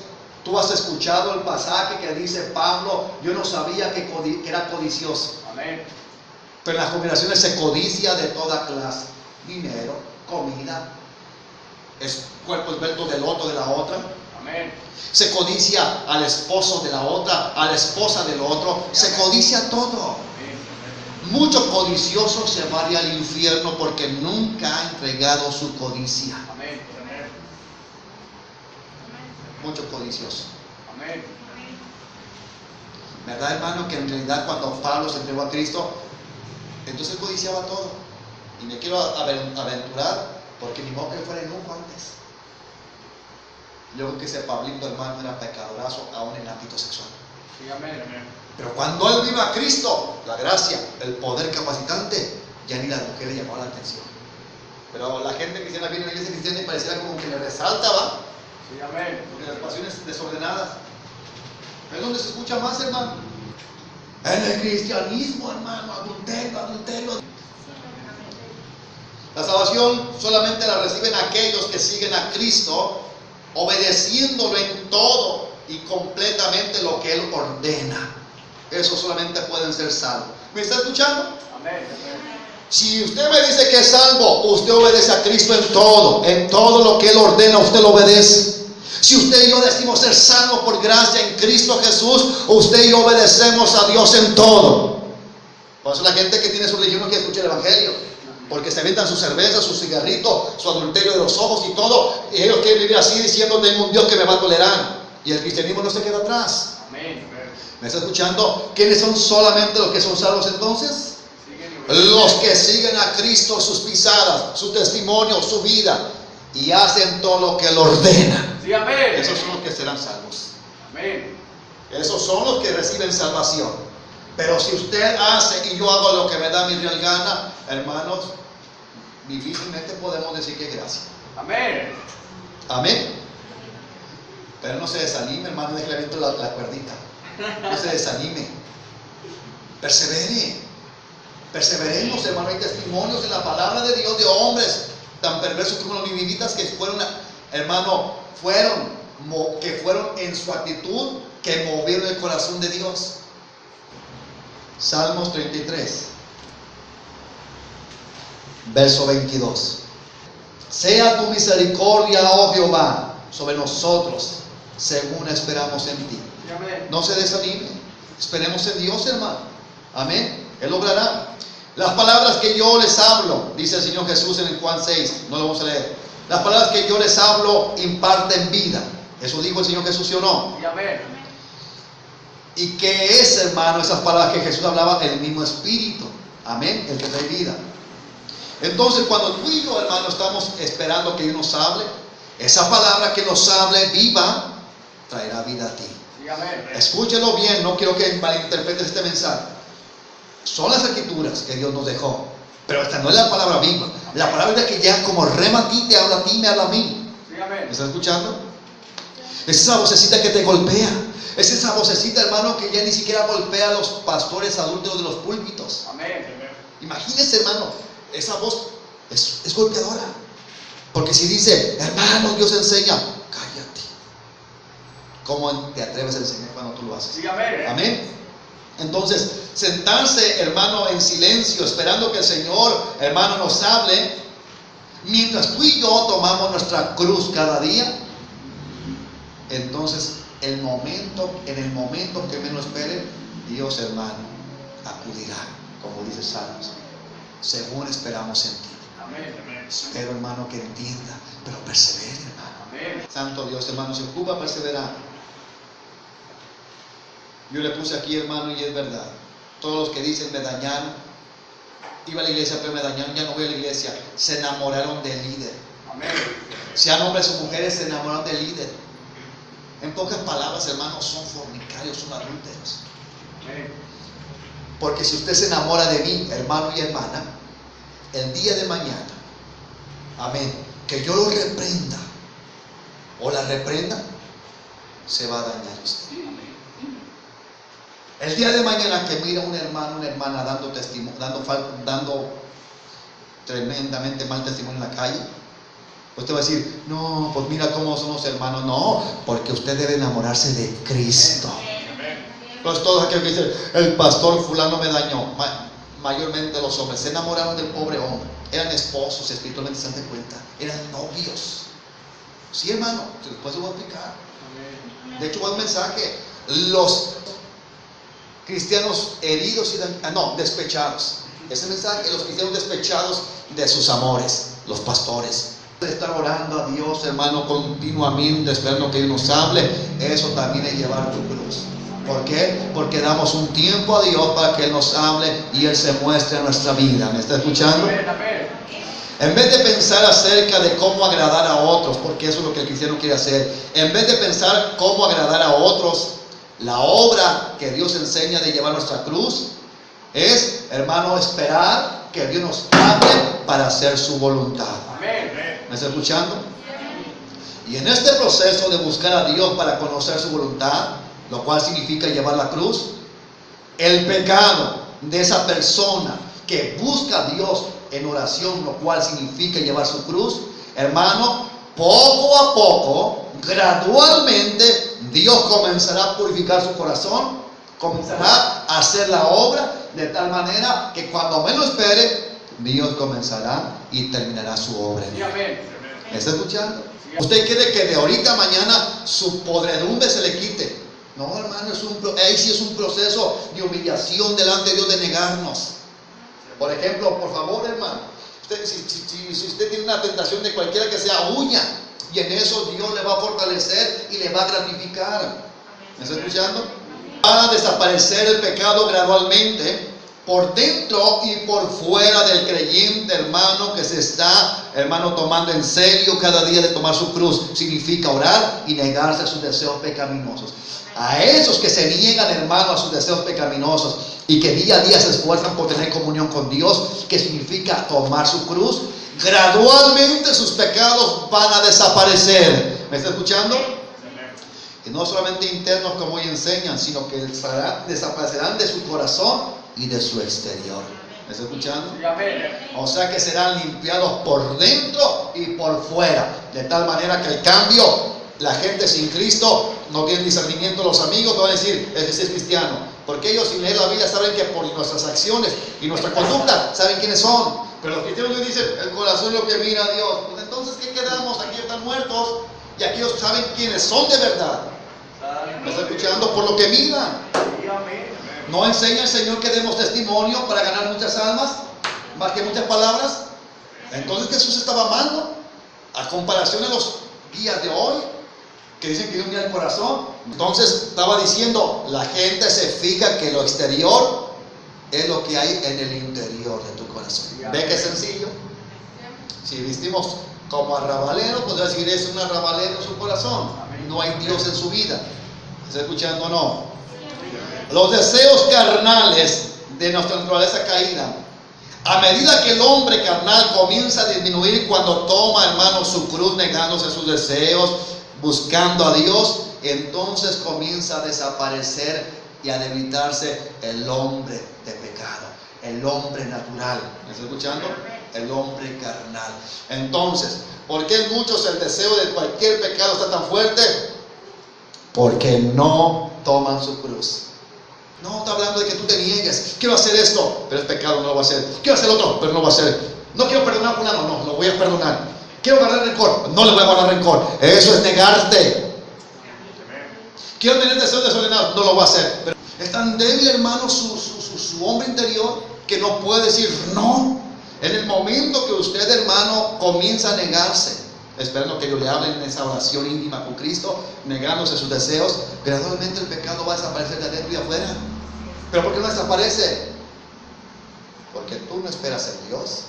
Tú has escuchado el pasaje que dice Pablo, yo no sabía que era codicioso. Amén. Pero en las generaciones se codicia de toda clase. Dinero, comida, cuerpo esbelto del otro, de la otra. Amén. Se codicia al esposo de la otra, a la esposa del otro. Se codicia todo. Mucho codicioso se va al infierno porque nunca ha entregado su codicia. Amén. Mucho codicioso. Amén. ¿Verdad, hermano? Que en realidad cuando Pablo se entregó a Cristo, entonces codiciaba todo. Y me quiero aventurar, porque ni modo que fuera enojo antes. Yo creo que ese Pablito, hermano, era pecadorazo aún en el ámbito sexual. Sí, amén. Pero cuando él vino a Cristo, la gracia, el poder capacitante, ya ni las mujeres le llamó la atención. Pero la gente cristiana viene a la iglesia cristiana y pareciera como que le resaltaba. Sí, amén. Porque las pasiones desordenadas. ¿Es donde se escucha más, hermano? En el cristianismo, hermano, adulterio. La salvación solamente la reciben aquellos que siguen a Cristo, obedeciéndolo en todo y completamente lo que Él ordena. Eso solamente pueden ser salvos. ¿Me está escuchando? Amén. Si usted me dice que es salvo, usted obedece a Cristo en todo lo que Él ordena, usted lo obedece. Si usted y yo decimos ser salvos por gracia en Cristo Jesús, usted y yo obedecemos a Dios en todo. Por eso la gente que tiene su religión no quiere escuchar el Evangelio, porque se aventan su cerveza, su cigarrito, su adulterio de los ojos y todo, y ellos quieren vivir así diciendo tengo un Dios que me va a tolerar, y el cristianismo no se queda atrás. Amén. ¿Me está escuchando? ¿Quiénes son solamente los que son salvos entonces? Los que siguen a Cristo, sus pisadas, su testimonio, su vida, y hacen todo lo que Él ordena. Sí, amén. Esos son los que serán salvos. Amén. Esos son los que reciben salvación. Pero si usted hace y yo hago lo que me da mi real gana, hermanos, difícilmente podemos decir que es gracia. Amén. Amén. Pero no se desanime, hermano, déjale abierto la cuerdita. No se desanime. Persevere. Perseveremos, hermano. Hay testimonios en la palabra de Dios de hombres tan perversos como los ninivitas que fueron, hermano, que fueron en su actitud, que movieron el corazón de Dios. Salmos 33, verso 22. Sea tu misericordia, oh Jehová, sobre nosotros, según esperamos en ti. Sí, amén. No se desanime, esperemos en Dios, hermano. Amén. Él obrará. Las palabras que yo les hablo, dice el Señor Jesús en el Juan 6, no lo vamos a leer. Las palabras que yo les hablo imparten vida. Eso dijo el Señor Jesús, ¿sí o no? Sí, amén. ¿Y qué es, hermano, esas palabras que Jesús hablaba? El mismo Espíritu. Amén, el que trae vida. Entonces, cuando tú y yo, hermano, estamos esperando que Dios nos hable, esa palabra que nos hable viva, traerá vida a ti. Sí, amén. Escúchelo bien, no quiero que malinterpretes este mensaje. Son las escrituras que Dios nos dejó, pero esta no es la palabra viva. La palabra que ya como rema a ti, te habla a ti, me habla a mí. Sí, amén. ¿Me estás escuchando? Es esa vocecita que te golpea. Es esa vocecita, hermano, que ya ni siquiera golpea a los pastores adúlteros de los púlpitos. Amén. Imagínese, hermano, esa voz es golpeadora. Porque si dice, hermano, Dios enseña, cállate. ¿Cómo te atreves a enseñar cuando tú lo haces? Sí, amén. Amén. Entonces, sentarse, hermano, en silencio, esperando que el Señor, hermano, nos hable, mientras tú y yo tomamos nuestra cruz cada día, entonces, en el momento que menos espere, Dios, hermano, acudirá, como dice Salmos, según esperamos en ti. Amén. Pero, hermano, que entienda, pero persevere, hermano. Amén. Santo Dios, hermano, se ocupa perseverar. Yo le puse aquí, hermano, y es verdad. Todos los que dicen me dañaron, iba a la iglesia pero me dañaron, ya no voy a la iglesia, se enamoraron del líder. Amén. Sean hombres o mujeres, se enamoraron del líder. En pocas palabras, hermanos, son fornicarios, son adúlteros. Amén. Porque si usted se enamora de mí, hermano y hermana, el día de mañana, amén, que yo lo reprenda o la reprenda, se va a dañar usted. El día de mañana que mira un hermano, una hermana dando testimonio, dando tremendamente mal testimonio en la calle, usted va a decir, no, pues mira cómo son los hermanos. No, porque usted debe enamorarse de Cristo. Pues todos aquellos que dicen, el pastor fulano me dañó, mayormente los hombres se enamoraron del pobre hombre, eran esposos, espiritualmente se dan cuenta, eran novios. Sí, hermano, después se voy a explicar. De hecho, buen mensaje. Los cristianos heridos y despechados. Ese mensaje, los cristianos despechados de sus amores, los pastores. Estar orando a Dios, hermano, continuamente, esperando que Dios nos hable, eso también es llevar tu cruz. ¿Por qué? Porque damos un tiempo a Dios para que Él nos hable y Él se muestre en nuestra vida. ¿Me está escuchando? Amén. Amén. En vez de pensar acerca de cómo agradar a otros, porque eso es lo que el cristiano quiere hacer, en vez de pensar cómo agradar a otros, la obra que Dios enseña de llevar nuestra cruz es, hermano, esperar que Dios nos hable para hacer su voluntad. Amén. ¿Me está escuchando? Y en este proceso de buscar a Dios para conocer su voluntad, lo cual significa llevar la cruz, el pecado de esa persona que busca a Dios en oración, lo cual significa llevar su cruz, hermano, poco a poco, gradualmente, Dios comenzará a purificar su corazón, comenzará a hacer la obra de tal manera que cuando menos espere, Dios comenzará y terminará su obra. Sí, amén. ¿Me está escuchando? ¿Usted quiere que de ahorita a mañana su podredumbre se le quite? No, hermano, ahí sí es un proceso de humillación delante de Dios, de negarnos. Por ejemplo, por favor, hermano, si usted tiene una tentación de cualquiera que sea, huya. Y en eso Dios le va a fortalecer y le va a gratificar. ¿Me está escuchando? Va a desaparecer el pecado gradualmente por dentro y por fuera del creyente, hermano, que se está, hermano, tomando en serio cada día de tomar su cruz. Significa orar y negarse a sus deseos pecaminosos. A esos que se niegan, hermano, a sus deseos pecaminosos y que día a día se esfuerzan por tener comunión con Dios, que significa tomar su cruz, gradualmente sus pecados van a desaparecer. ¿Me está escuchando? Y no solamente internos como hoy enseñan, sino que desaparecerán de su corazón y de su exterior. ¿Me está escuchando? Sí, amén. O sea que serán limpiados por dentro y por fuera, de tal manera que el cambio, la gente sin Cristo no tiene discernimiento. Los amigos te van a decir, ese es cristiano, porque ellos sin leer la Biblia saben que por nuestras acciones y nuestra conducta saben quiénes son. Pero los cristianos les dicen, el corazón es lo que mira a Dios. Pues entonces, ¿qué quedamos? Aquí están muertos y aquí ellos saben quiénes son de verdad. ¿Me está escuchando? Por lo que miran. Sí, amén. ¿No enseña el Señor que demos testimonio para ganar muchas almas? Más que muchas palabras. Entonces Jesús estaba amando, a comparación de los días de hoy, que dicen que Dios mira el corazón. Entonces estaba diciendo, la gente se fija que lo exterior es lo que hay en el interior de tu corazón. ¿Ve que es sencillo? Si vestimos como arrabalero, podría decir, es un arrabalero en su corazón. No hay Dios en su vida. ¿Está escuchando o no? Los deseos carnales de nuestra naturaleza caída, a medida que el hombre carnal comienza a disminuir cuando toma, hermano, su cruz, negándose sus deseos, buscando a Dios, entonces comienza a desaparecer y a debilitarse el hombre de pecado, el hombre natural. ¿Me está escuchando? El hombre carnal. Entonces, ¿por qué en muchos el deseo de cualquier pecado está tan fuerte? Porque no toman su cruz. No está hablando de que tú te niegues. Quiero hacer esto, pero es pecado, no lo voy a hacer. Quiero hacer otro, pero no lo voy a hacer. No quiero perdonar a fulano, no, lo voy a perdonar. Quiero guardar rencor, no le voy a guardar rencor. Eso es negarte. Quiero tener deseos desordenados, no lo voy a hacer. Pero es tan débil, hermano, su hombre interior, que no puede decir no. En el momento que usted, hermano, comienza a negarse, esperando que Dios le hable en esa oración íntima con Cristo, negándose sus deseos, gradualmente el pecado va a desaparecer de adentro y afuera. ¿Pero por qué no desaparece? Porque tú no esperas en Dios.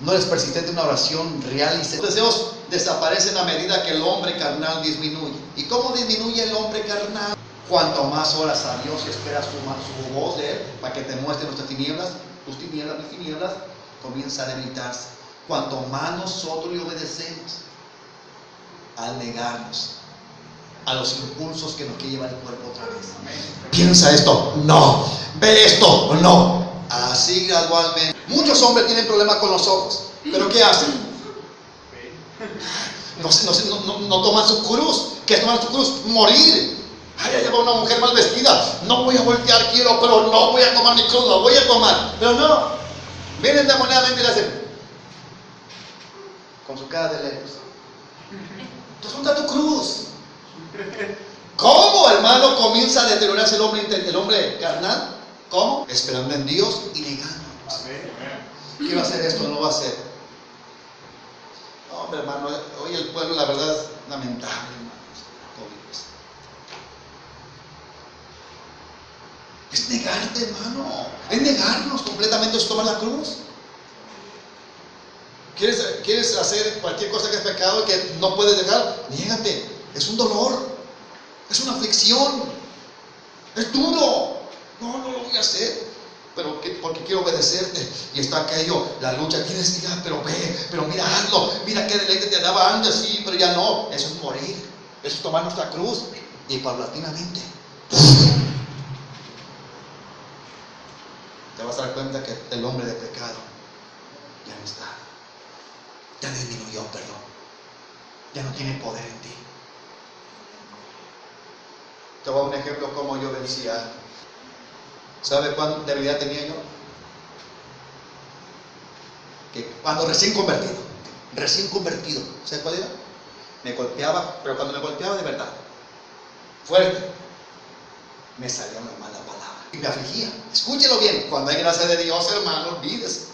No eres persistente en una oración real y los deseos desaparecen a medida que el hombre carnal disminuye. ¿Y cómo disminuye el hombre carnal? Cuanto más oras a Dios y esperas su voz de Él para que te muestre nuestras tinieblas, tus tinieblas, mis tinieblas, comienza a debilitarse. Cuanto más nosotros le obedecemos al negarnos a los impulsos que nos quiere llevar el cuerpo otra vez. Piensa esto, no. Ve esto, no. Así gradualmente. Muchos hombres tienen problemas con los ojos, pero ¿qué hacen? No toman su cruz. ¿Qué es tomar su cruz? Morir. Ay, allá va una mujer mal vestida. No voy a voltear, quiero, pero no voy a tomar mi cruz, la voy a tomar. Pero no. Vienen endemoniadamente y le hacen con su cara de lejos. Entonces, ¿dónde está tu cruz? ¿Cómo, hermano, comienza a deteriorarse el hombre carnal? ¿Cómo? Esperando en Dios y negándonos. Quiero hacer esto, no lo va a hacer. No, hombre, hermano, hoy el pueblo, la verdad, es lamentable, hermano. Es negarte, hermano. Es negarnos completamente, es tomar la cruz. ¿Quieres hacer cualquier cosa que es pecado y que no puedes dejar? Niégate. Es un dolor. Es una aflicción. Es duro. No lo voy a hacer. Pero porque quiero obedecerte. Y está aquello, la lucha. Quieres ir, pero mira, hazlo. Mira qué deleite te daba antes, sí, pero ya no. Eso es morir. Eso es tomar nuestra cruz. Y paulatinamente te vas a dar cuenta que el hombre de pecado ya no está. Ya disminuyó, perdón. Ya no tiene poder en ti. Te voy a dar un ejemplo cómo yo vencía. ¿Sabe cuánta debilidad tenía yo? Que cuando recién convertido, ¿sabe cuál era? Me golpeaba, pero cuando me golpeaba de verdad, fuerte, me salía una mala palabra y me afligía. Escúchelo bien, cuando hay gracia de Dios, hermano, olvídese.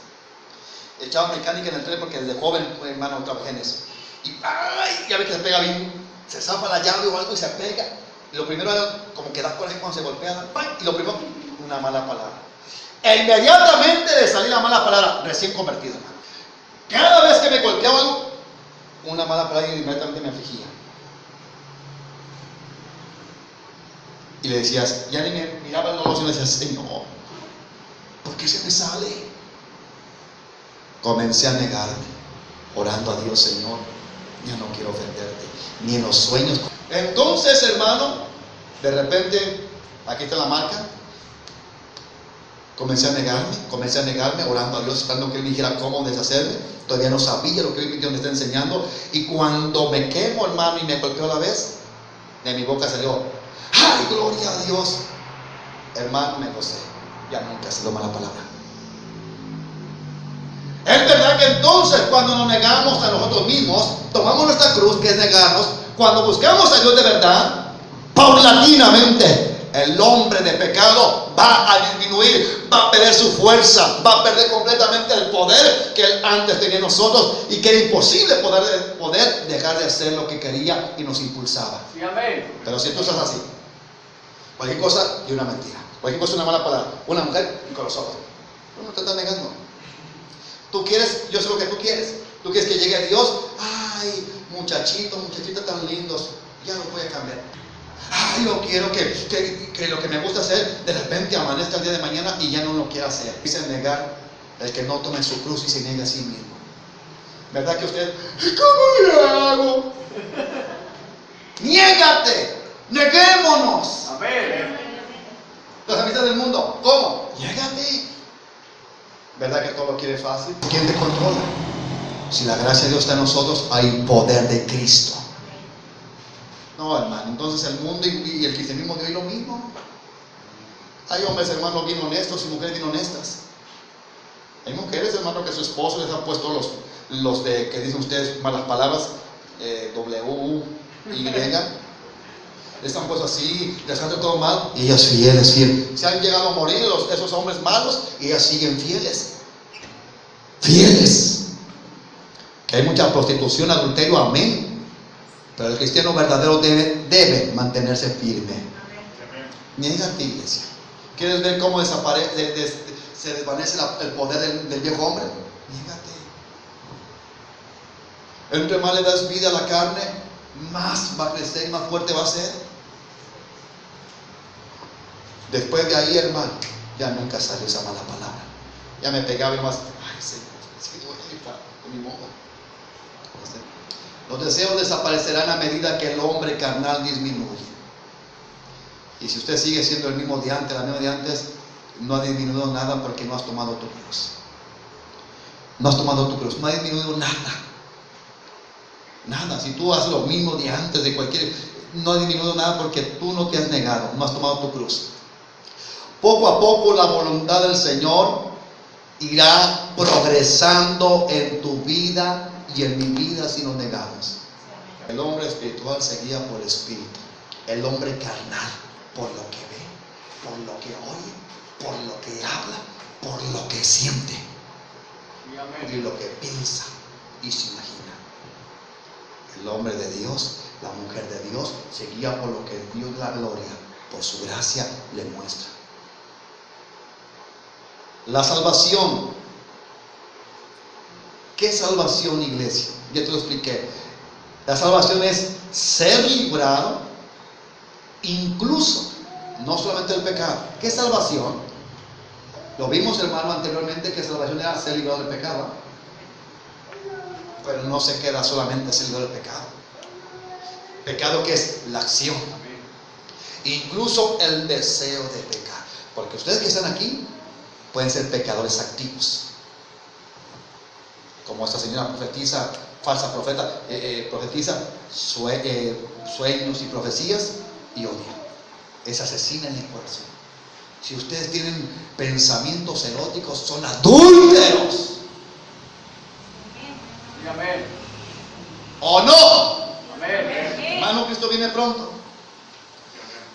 Echaba mecánica en el tren porque desde joven, hermano, trabajé en eso. Y ¡ay! Ya ve que se pega bien, se zafa la llave o algo y se pega. Y lo primero era como que da coraje cuando se golpea. Y lo primero, una mala palabra. E inmediatamente le salía la mala palabra, recién convertido, hermano. Cada vez que me golpeaba algo, una mala palabra y inmediatamente me afligía. Y le decías, ya ni me miraba el dolor y le decías, Señor, ¿por qué se me sale? Comencé a negarme, orando a Dios, Señor, ya no quiero ofenderte, ni en los sueños. Entonces, hermano, de repente, aquí está la marca. Comencé a negarme, orando a Dios, esperando que Él me dijera cómo deshacerme. Todavía no sabía lo que Dios me está enseñando. Y cuando me quemo, hermano, y me golpeó a la vez, de mi boca salió, ¡ay, gloria a Dios! Hermano, me gocé, ya nunca se toma la palabra. Es verdad que entonces cuando nos negamos a nosotros mismos, tomamos nuestra cruz, que es negarnos. Cuando buscamos a Dios de verdad, paulatinamente el hombre de pecado va a disminuir, va a perder su fuerza, va a perder completamente el poder que él antes tenía en nosotros y que era imposible poder dejar de hacer lo que quería y nos impulsaba. Sí, amén. Pero si tú estás así, cualquier cosa y una mentira, cualquier cosa una mala palabra, una mujer y con los ojos, tú no te estás negando. Tú quieres, yo sé lo que tú quieres. Tú quieres que llegue a Dios. Ay, muchachitos, muchachitas tan lindos. Ya los voy a cambiar. Ay, yo quiero que lo que me gusta hacer, de repente amanezca el día de mañana y ya no lo quiera hacer. Dice negar el que no tome su cruz y se niegue a sí mismo. ¿Verdad que usted? ¿Cómo le hago? Niégate. Neguémonos. Amén. Las amistades del mundo. ¿Cómo? Niégate. ¿Verdad que todo lo quiere fácil? ¿Quién te controla? Si la gracia de Dios está en nosotros, hay poder de Cristo. No, hermano, entonces el mundo y el cristianismo de hoy lo mismo. Hay hombres, hermanos, bien honestos y mujeres bien honestas. Hay mujeres, hermano, que su esposo les ha puesto los de que dicen ustedes malas palabras, W, Y, les han puesto así, les han hecho todo mal, y ellas fieles. Se han llegado a morir esos hombres malos, y ellas siguen fieles. Que hay mucha prostitución, adulterio, amén. Pero el cristiano verdadero debe mantenerse firme. Niégate, iglesia. ¿Quieres ver cómo se desvanece el poder del viejo hombre? Niégate. Entre más le das vida a la carne, más va a crecer y más fuerte va a ser. Después de ahí, hermano, ya nunca salió esa mala palabra. Ya me pegaba y más. Ay, Señor, es que voy a ir con mi modo. Los deseos desaparecerán a medida que el hombre carnal disminuye. Y si usted sigue siendo el mismo de antes, la misma de antes, no ha disminuido nada porque no has tomado tu cruz. No has tomado tu cruz, no ha disminuido nada. Nada, si tú haces lo mismo de antes, no ha disminuido nada porque tú no te has negado, no has tomado tu cruz. Poco a poco la voluntad del Señor irá progresando en tu vida y en mi vida si nos negamos. El hombre espiritual se guía por el espíritu. El hombre carnal por lo que ve, por lo que oye, por lo que habla, por lo que siente y lo que piensa y se imagina. El hombre de Dios, la mujer de Dios, se guía por lo que Dios, la gloria, por su gracia le muestra. La salvación. ¿Qué es salvación, iglesia? Ya te lo expliqué. La salvación es ser librado, incluso, no solamente del pecado. ¿Qué es salvación? Lo vimos, hermano, anteriormente, que salvación era ser librado del pecado. Pero no se queda solamente ser librado del pecado. Pecado, que es la acción. Incluso el deseo de pecar. Porque ustedes que están aquí pueden ser pecadores activos. Como esta señora profetiza, falsa profeta, profetiza sueños y profecías y odia. Es asesina en el corazón. Si ustedes tienen pensamientos eróticos, son adúlteros. Amén. ¿O no? Amén. Hermano, Cristo viene pronto.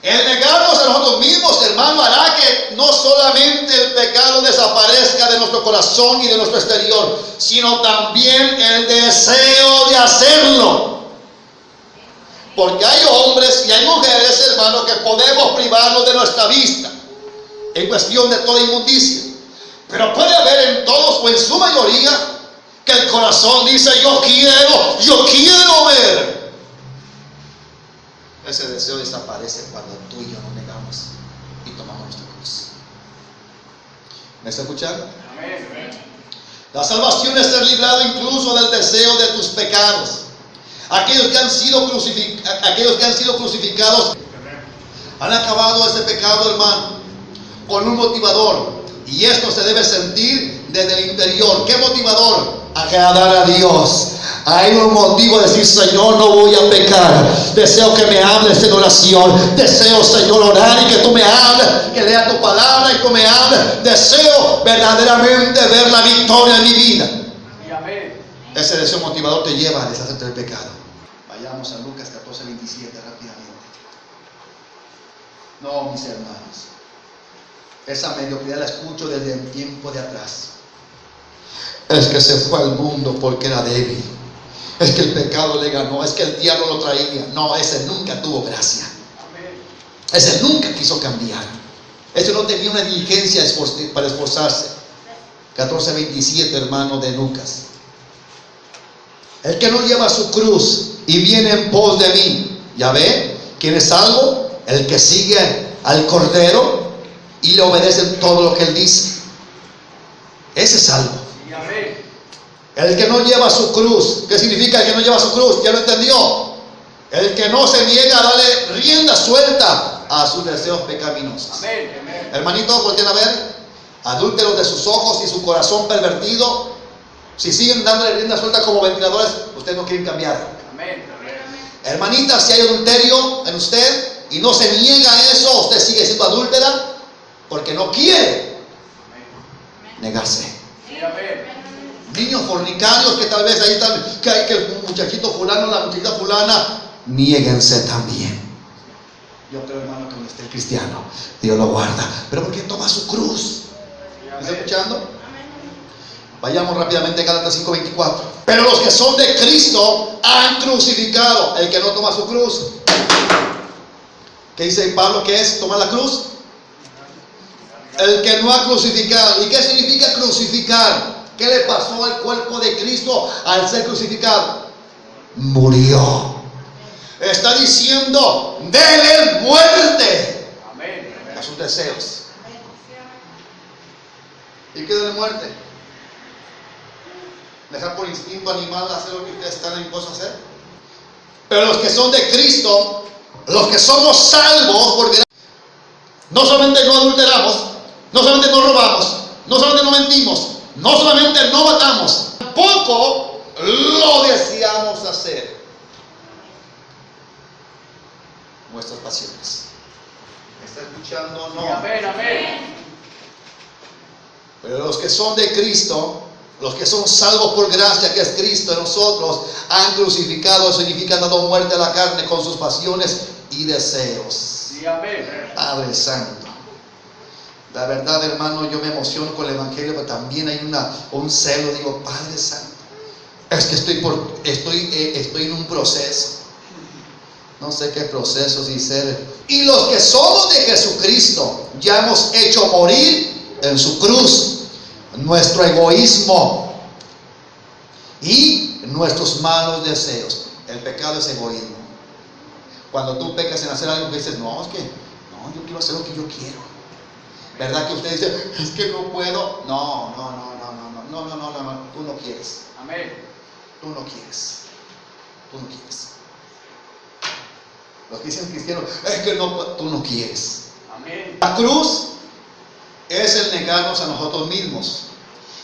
El negarnos a nosotros mismos, hermano, hará que no solamente el pecado desaparezca de nuestro corazón y de nuestro exterior, sino también el deseo de hacerlo. Porque hay hombres y hay mujeres, hermano, que podemos privarnos de nuestra vista en cuestión de toda inmundicia. Pero puede haber en todos o en su mayoría que el corazón dice: yo quiero ver. Ese deseo desaparece cuando tú y yo nos negamos y tomamos nuestra cruz. ¿Me está escuchando? Amén. La salvación es ser librado incluso del deseo de tus pecados. Aquellos que han sido crucificados han acabado ese pecado, hermano, con un motivador. Y esto se debe sentir desde el interior. ¿Qué motivador? Agradar a Dios. Hay un motivo de decir: Señor, no voy a pecar. Deseo que me hables en oración. Deseo, Señor, orar y que tú me hables, que lea tu palabra y tú me hables. Deseo verdaderamente ver la victoria en mi vida. Ese deseo motivador te lleva a deshacerte del pecado. Vayamos a Lucas 14:27 rápidamente. No, mis hermanos, esa mediocridad la escucho desde el tiempo de atrás. Es que se fue al mundo porque era débil. Es que el pecado le ganó. Es que el diablo lo traía. No, ese nunca tuvo gracia. Ese nunca quiso cambiar. Ese no tenía una diligencia para esforzarse. 14:27, hermano, de Lucas. El que no lleva su cruz y viene en pos de mí. ¿Ya ve? ¿Quién es salvo? El que sigue al Cordero y le obedece todo lo que él dice. Ese es salvo. El que no lleva su cruz. ¿Qué significa el que no lleva su cruz? ¿Ya lo entendió? El que no se niega a darle rienda suelta a sus deseos pecaminosos. Amén. Hermanitos, volteen a ver. adúlteros de sus ojos y su corazón pervertido, si siguen dándole rienda suelta como ventiladores, ustedes no quieren cambiar. Amén. Hermanita, si hay adulterio en usted y no se niega a eso, usted sigue siendo adúltera porque no quiere negarse. Sí, amén. Niños fornicarios que tal vez ahí están, que hay que el muchachito fulano, la muchachita fulana, niéguense también. Yo creo, hermano, que donde esté el cristiano, Dios lo guarda. Pero porque toma su cruz. ¿Me está escuchando? Vayamos rápidamente a Gálatas 5:24. Pero los que son de Cristo han crucificado. El que no toma su cruz. ¿Qué dice Pablo que es tomar la cruz? El que no ha crucificado. ¿Y qué significa crucificar? ¿Qué le pasó al cuerpo de Cristo al ser crucificado? Murió. Está diciendo, denle muerte a sus deseos. ¿Y qué de muerte? Dejar por instinto animal hacer lo que ustedes están impuestos a hacer. Pero los que son de Cristo, los que somos salvos por gracia, no solamente no adulteramos, no solamente no robamos, no solamente no mentimos, no solamente no matamos, tampoco lo deseamos hacer. Nuestras pasiones. ¿Me está escuchando o no? Sí, amén, amén. Pero los que son de Cristo, los que son salvos por gracia, que es Cristo en nosotros, han crucificado, significa dado muerte a la carne con sus pasiones y deseos. Sí, amén. Padre Santo. La verdad, hermano, yo me emociono con el Evangelio, pero también hay un celo. Digo, Padre Santo, es que estoy en un proceso. No sé qué proceso dice. Y los que somos de Jesucristo, ya hemos hecho morir en su cruz nuestro egoísmo y nuestros malos deseos. El pecado es egoísmo. Cuando tú pecas en hacer algo que dices, no, es que no, yo quiero hacer lo que yo quiero. ¿Verdad que usted dice, es que no puedo? No, tú no quieres. Amén. Tú no quieres. Los que dicen cristianos, es que no, tú no quieres. Amén. La cruz es el negarnos a nosotros mismos.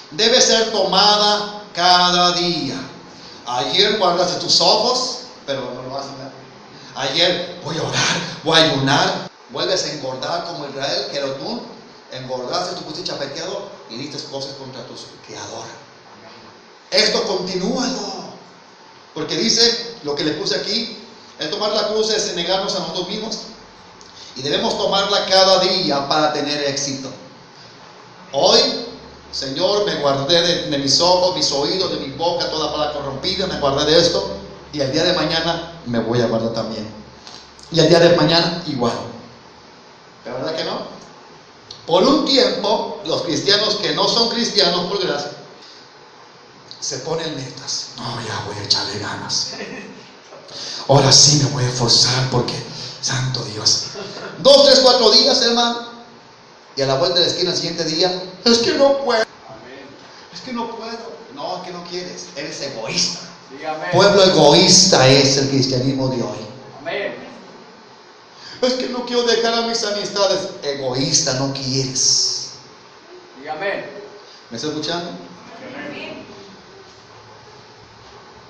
Debe ser tomada cada día. Ayer guardaste tus ojos, pero no lo vas a hacer. Ayer voy a orar, voy a ayunar. Vuelves a engordar como Israel, que tú engordaste, tú pusiste chapeteado y diste cosas contra tu Creador. Esto continúalo. Porque dice lo que le puse aquí. El tomar la cruz es negarnos a nosotros mismos y debemos tomarla cada día para tener éxito. Hoy, Señor, me guardé de mis ojos, mis oídos, de mi boca, toda palabra corrompida, me guardé de esto y el día de mañana me voy a guardar también. Y el día de mañana igual. ¿Pero verdad que no? Por un tiempo, los cristianos que no son cristianos por gracia se ponen metas. No, ya voy a echarle ganas. Ahora sí me voy a esforzar porque, santo Dios, 2, 3, 4 días, hermano, y a la vuelta de la esquina el siguiente día, es que no puedo. Amén. Es que no puedo. No, es que no quieres. Eres egoísta. Sí, amén. Pueblo egoísta es el cristianismo de hoy. Amén. Es que no quiero dejar a mis amistades. Egoísta, no quieres. Sí, amén. ¿Me está escuchando?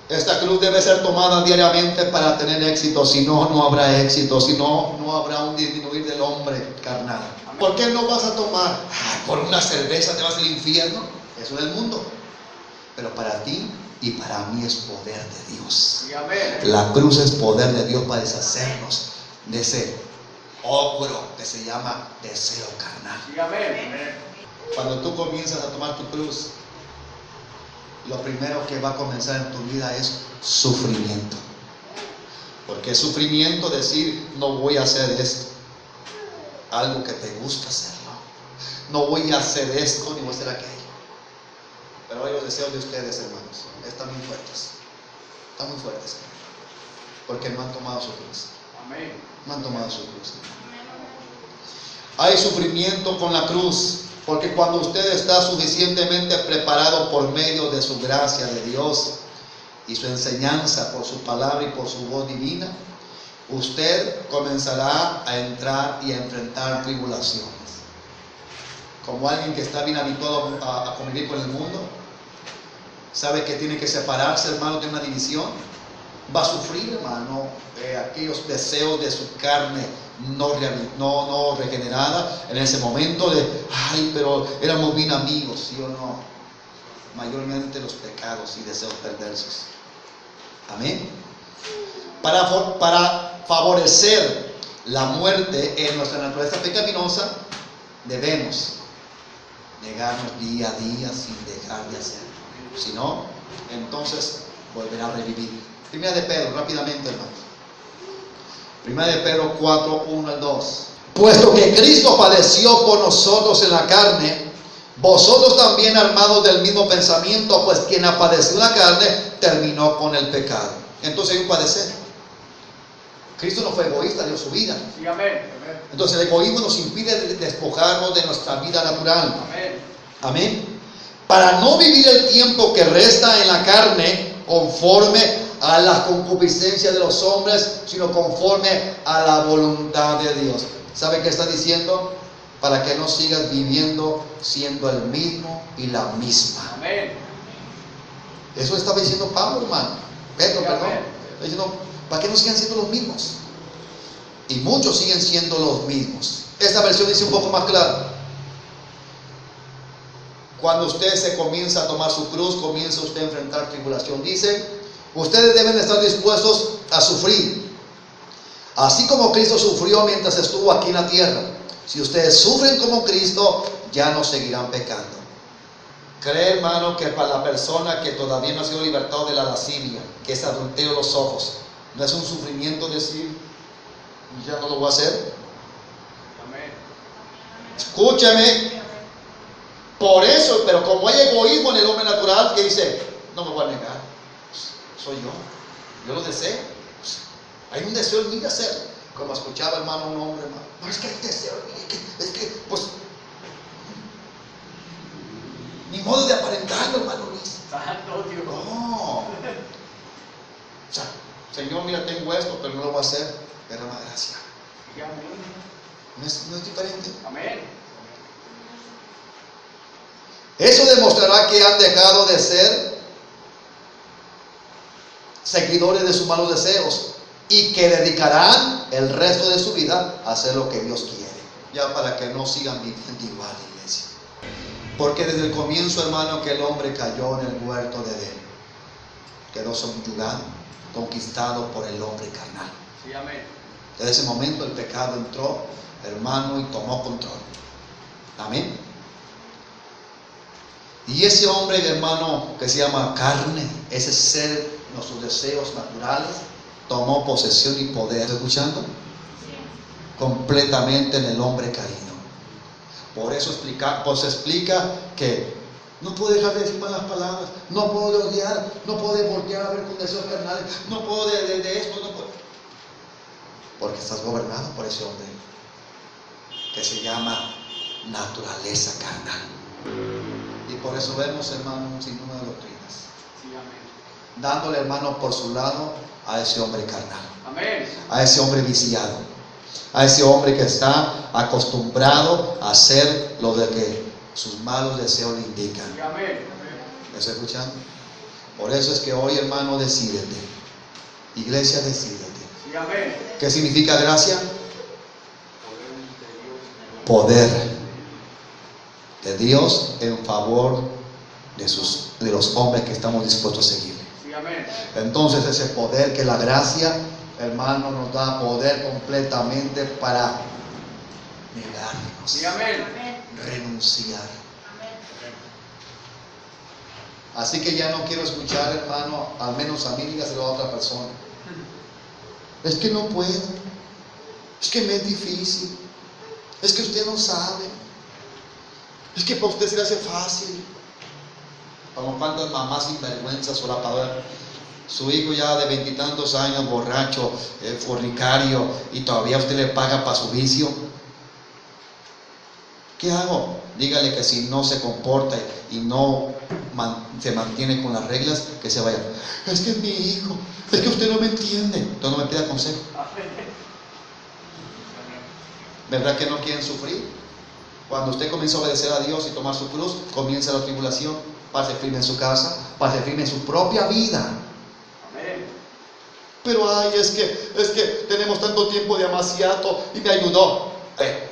Esta cruz debe ser tomada diariamente para tener éxito. Si no, no habrá éxito. Si no, no habrá un disminuir del hombre carnal. ¿Por qué no vas a tomar? ¿Por una cerveza te vas al infierno? Eso es el mundo. Pero para ti y para mí es poder de Dios. Sí, amén. La cruz es poder de Dios para deshacernos de ese ogro que se llama deseo carnal. Sí, amén. Cuando tú comienzas a tomar tu cruz, lo primero que va a comenzar en tu vida es sufrimiento. Porque es sufrimiento decir, no voy a hacer esto. Algo que te gusta hacerlo. No voy a hacer esto ni voy a hacer aquello. Pero hoy los deseos de ustedes, hermanos, están muy fuertes. Están muy fuertes. Porque no han tomado su cruz. Amén. No han tomado su cruz. Hay sufrimiento con la cruz. Porque cuando usted está suficientemente preparado por medio de su gracia de Dios y su enseñanza por su palabra y por su voz divina, usted comenzará a entrar y a enfrentar tribulaciones. como alguien que está bien habituado a convivir con el mundo, sabe que tiene que separarse, hermano, de una división, va a sufrir, hermano, aquellos deseos de su carne no regenerada en ese momento de, ay, pero éramos bien amigos, ¿sí o no? Mayormente los pecados y deseos perversos. Amén. Para favorecer la muerte en nuestra naturaleza pecaminosa, debemos negarnos día a día sin dejar de hacerlo. Si no, entonces volverá a revivir. Primera de Pedro, rápidamente, hermano. Primera de Pedro 4, 1 al 2. Puesto que Cristo padeció por nosotros en la carne, vosotros también armados del mismo pensamiento, pues quien ha padecido en la carne terminó con el pecado. Entonces hay un padecer. Cristo no fue egoísta, dio su vida. Sí, amén. Entonces el egoísmo nos impide despojarnos de nuestra vida natural. Amén. Amén. Para no vivir el tiempo que resta en la carne conforme a la concupiscencia de los hombres, sino conforme a la voluntad de Dios. ¿Sabe qué está diciendo? Para que no sigas viviendo siendo el mismo y la misma. Amén. Eso estaba diciendo Pablo, hermano. Pedro, Sí, perdón. amén. Está diciendo, para que no sigan siendo los mismos. Y muchos siguen siendo los mismos. Esta versión dice un poco más claro. Cuando usted se comienza a tomar su cruz, comienza usted a enfrentar tribulación. Dice, ustedes deben estar dispuestos a sufrir, así como Cristo sufrió mientras estuvo aquí en la tierra. Si ustedes sufren como Cristo, ya no seguirán pecando. Cree, hermano, que para la persona que todavía no ha sido libertado de la lascivia, que es adulterio de los ojos, no es un sufrimiento decir, ya no lo voy a hacer. Amén. Escúchame. Por eso, pero como hay egoísmo en el hombre natural que dice, no me voy a negar, soy yo lo deseo. Hay un deseo en mí de hacerlo. Como escuchaba, hermano, un hombre, hermano, no, es que hay deseo en mí, pues, ni modo de aparentarlo, hermano Luis. Santo Dios. No. O sea, Señor, mira, tengo esto, pero no lo voy a hacer. Pero la gracia. Sí, amén. No es diferente. Amén. Eso demostrará que han dejado de ser seguidores de sus malos deseos y que dedicarán el resto de su vida a hacer lo que Dios quiere. Ya para que no sigan viviendo igual, iglesia. Porque desde el comienzo, hermano, que el hombre cayó en el huerto de Edén, quedó subyugado, conquistado por el hombre carnal. Sí, amén. Desde ese momento el pecado entró, hermano, y tomó control. Amén. Y ese hombre, hermano, que se llama carne, ese ser, nuestros deseos naturales, tomó posesión y poder. ¿Está escuchando? Sí. Completamente en el hombre caído. Por eso se explica que no puedo dejar de decir malas palabras, no puedo odiar, no puedo voltear a ver con deseos carnales, no puedo de esto, no puedo. Porque estás gobernado por ese hombre que se llama naturaleza carnal. Y por eso vemos, hermano, un sinnúmero de doctrinas. Sí, amén. Dándole, hermano, por su lado a ese hombre carnal. Amén. A ese hombre viciado. A ese hombre que está acostumbrado a hacer lo de que sus malos deseos le indican. Sí, amén. ¿Me está escuchando? Por eso es que hoy, hermano, decídete. Iglesia, decídete. Sí, amén. ¿Qué significa gracia? Poder de Dios en favor de los hombres que estamos dispuestos a seguir. Sí, amén. Entonces ese poder que la gracia, hermano, nos da poder completamente para negarnos, Sí, amén. renunciar. Así que ya no quiero escuchar, hermano, al menos a mí, dígaselo a otra persona. Es que no puedo, es que me es difícil, es que usted no sabe, es que para usted se le hace fácil. Como cuántas mamás sinvergüenzas solapadoras, su hijo ya de 20 y tantos años, borracho, fornicario, y todavía usted le paga para su vicio. ¿Qué hago? Dígale que si no se comporta y no se mantiene con las reglas, que se vaya. Es que es mi hijo, es que usted no me entiende, entonces no me pida consejo. ¿Verdad que no quieren sufrir? Cuando usted comienza a obedecer a Dios y tomar su cruz, comienza la tribulación. Parte firme en su casa, parte firme en su propia vida. Amén. Pero ay, es que tenemos tanto tiempo de amaciato y me ayudó.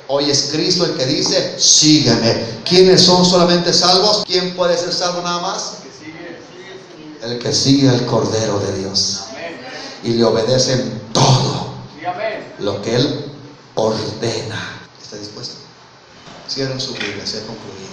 Hoy es Cristo el que dice, sígueme. ¿Quiénes son solamente salvos? ¿Quién puede ser salvo nada más? Que sigue. El que sigue al Cordero de Dios Amén. y le obedece en todo Sí, amén. lo que Él ordena. ¿Está dispuesto? Cierren su Biblia, se ha concluido.